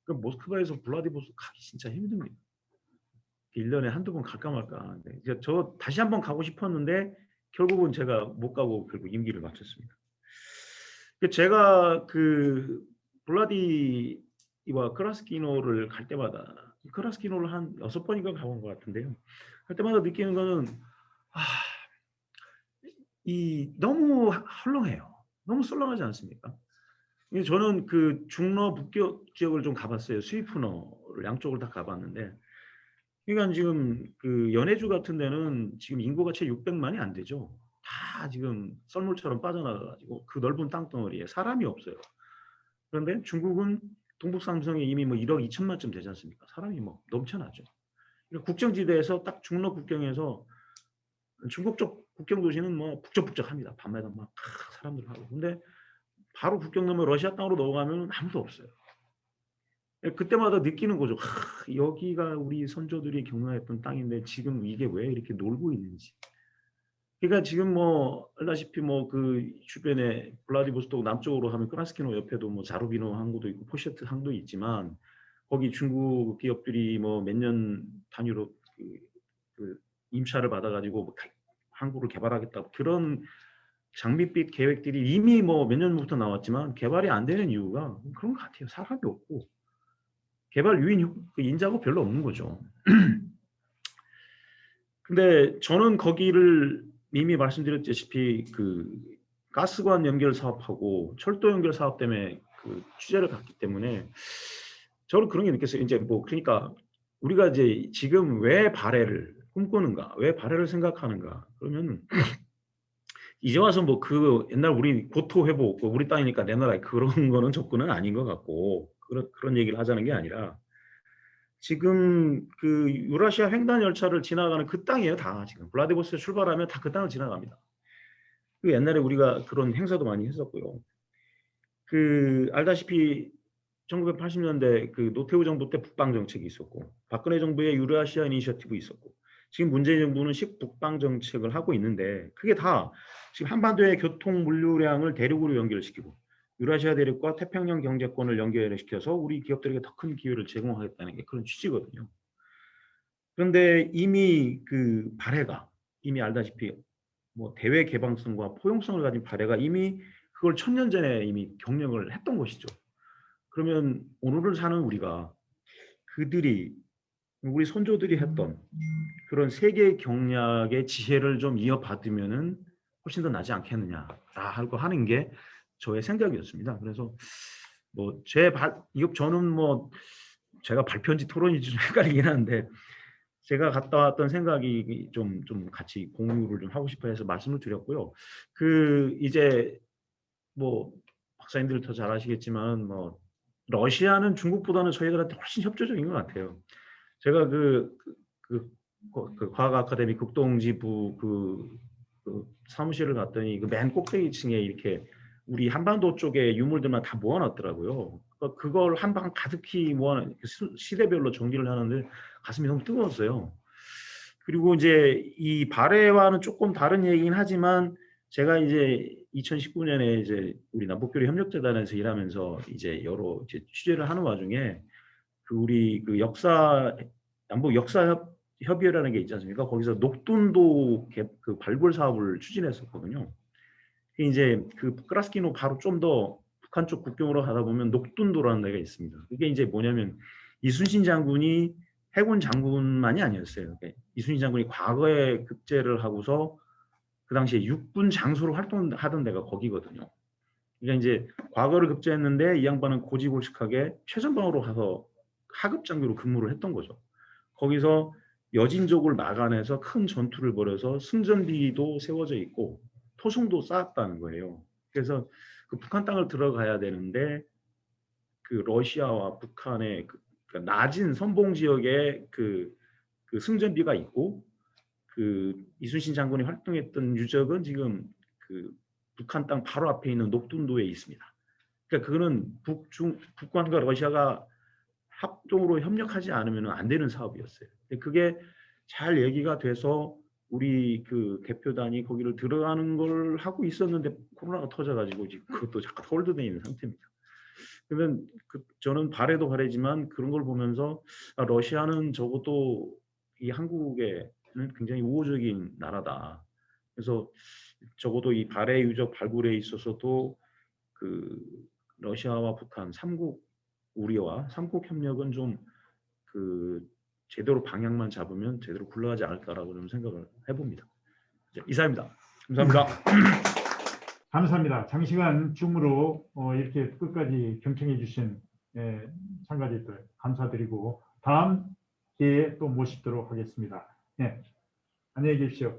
그 모스크바에서 블라디보스토크 가기 진짜 힘듭니다. 1년에 한두 번 갈까 말까. 저 다시 한번 가고 싶었는데 결국은 제가 못 가고 결국 임기를 마쳤습니다. 제가 그 블라디와 크라스키노를 갈 때마다 크라스키노를 한 6번인가 가본 것 같은데요. 할 때마다 느끼는 거는 너무 헐렁해요. 너무 썰렁하지 않습니까? 저는 그 중러 북쪽 지역을 좀 가봤어요. 스위프너를 양쪽을 다 가봤는데, 그러니까 지금 그 연해주 같은 데는 지금 인구가 채 600만이 안 되죠. 다 지금 썰물처럼 빠져나가가지고 그 넓은 땅덩어리에 사람이 없어요. 그런데 중국은 동북삼성에 이미 뭐 1억 2천만쯤 되지 않습니까? 사람이 뭐 넘쳐나죠. 국경지대에서 딱 중러 국경에서 중국 쪽 국경 도시는 뭐 북적북적합니다. 밤마다 막 사람들 하고. 근데 바로 국경 넘어 러시아 땅으로 넘어가면 아무도 없어요. 그때마다 느끼는 거죠. 여기가 우리 선조들이 경유했던 땅인데 지금 이게 왜 이렇게 놀고 있는지. 그러니까 지금 뭐 알다시피 뭐 그 주변에 블라디보스토크 남쪽으로 하면 크라스키노 옆에도 뭐 자루비노 항구도 있고 포셰트 항도 있지만 거기 중국 기업들이 뭐 몇 년 단위로 그 임차를 받아가지고 뭐 항구를 개발하겠다 그런 장밋빛 계획들이 이미 뭐 몇 년부터 나왔지만 개발이 안 되는 이유가 그런 것 같아요. 사람이 없고 개발 유인 인자가 별로 없는 거죠. 근데 저는 거기를 이미 말씀드렸다시피 그 가스관 연결 사업하고 철도 연결 사업 때문에 그 취재를 갔기 때문에 저는 그런 게 느꼈어요. 이제 뭐 그러니까 우리가 이제 지금 왜 발해를 꿈꾸는가, 왜 발해를 생각하는가 그러면 이제 와서 뭐 그 옛날 우리 고토 회복, 뭐 우리 땅이니까 내놔라 그런 거는 접근은 아닌 것 같고 그런 얘기를 하자는 게 아니라 지금 그 유라시아 횡단 열차를 지나가는 그 땅이에요 다 지금 블라디보스토크에 출발하면 다 그 땅을 지나갑니다. 그 옛날에 우리가 그런 행사도 많이 했었고요. 그 알다시피 1980년대 그 노태우 정부 때 북방 정책이 있었고 박근혜 정부의 유라시아 이니셔티브 있었고 지금 문재인 정부는 식북방 정책을 하고 있는데 그게 다 지금 한반도의 교통 물류량을 대륙으로 연결시키고 유라시아 대륙과 태평양 경제권을 연결시켜서 우리 기업들에게 더 큰 기회를 제공하겠다는 게 그런 취지거든요. 그런데 이미 그 발해가 이미 알다시피 뭐 대외 개방성과 포용성을 가진 발해가 이미 그걸 1000년 전에 이미 경영을 했던 것이죠. 그러면 오늘을 사는 우리가 그들이 우리 선조들이 했던 그런 세계 경략의 지혜를 좀 이어받으면은 훨씬 더 나지 않겠느냐 하고 하는 게 저의 생각이었습니다. 그래서 뭐 이거 저는 뭐 제가 발표인지 토론인지 좀 헷갈리긴 하는데 제가 갔다 왔던 생각이 좀 같이 공유를 좀 하고 싶어 해서 말씀을 드렸고요. 그 이제 뭐 박사님들 더 잘 아시겠지만 뭐 러시아는 중국보다는 저희들한테 훨씬 협조적인 것 같아요. 제가 그 과학 아카데미 극동지부 그 사무실을 갔더니 그 맨 꼭대기층에 이렇게 우리 한반도 쪽에 유물들만 다 모아놨더라고요. 그걸 한 방 가득히 모아놓은 시대별로 정리를 하는데 가슴이 너무 뜨거웠어요. 그리고 이제 이 발해와는 조금 다른 얘기긴 하지만 제가 이제 2019년에 이제 우리 남북교류 협력재단에서 일하면서 이제 여러 이제 취재를 하는 와중에 그 우리 그 남북 역사 협의회라는 게 있지 않습니까? 거기서 녹둔도 그 발굴 사업을 추진했었거든요. 이제 그 크라스키노 바로 좀 더 북한 쪽 국경으로 가다 보면 녹둔도라는 데가 있습니다. 그게 이제 뭐냐면 이순신 장군이 해군 장군만이 아니었어요. 이순신 장군이 과거에 급제를 하고서 그 당시에 육군 장소로 활동하던 데가 거기거든요. 그러니까 이제 과거를 급제했는데 이 양반은 고지골식하게 최전방으로 가서 하급 장교로 근무를 했던 거죠. 거기서 여진족을 막아내서 큰 전투를 벌여서 승전비도 세워져 있고 토성도 쌓았다는 거예요. 그래서 그 북한 땅을 들어가야 되는데 그 러시아와 북한의 그 낮은 선봉 지역에 그 승전비가 있고 그 이순신 장군이 활동했던 유적은 지금 그 북한 땅 바로 앞에 있는 녹둔도에 있습니다. 그러니까 그거는 북한과 러시아가 합동으로 협력하지 않으면 안 되는 사업이었어요. 그게 잘 얘기가 돼서 우리 그 대표단이 거기를 들어가는 걸 하고 있었는데 코로나가 터져가지고 지금 그것도 잠깐 홀드되어 있는 상태입니다. 그러면 저는 발해도 발해지만 그런 걸 보면서 러시아는 적어도 이 한국에는 굉장히 우호적인 나라다. 그래서 적어도 이 발해 유적 발굴에 있어서도 그 러시아와 북한 우리와 삼국 협력은 좀 그 제대로 방향만 잡으면 제대로 굴러가지 않을까라고 좀 생각을 해봅니다. 이상입니다. 감사합니다. 감사합니다. 장시간 줌으로 이렇게 끝까지 경청해 주신 참가자들 감사드리고 다음 기회에 또 모시도록 하겠습니다. 안녕히 계십시오.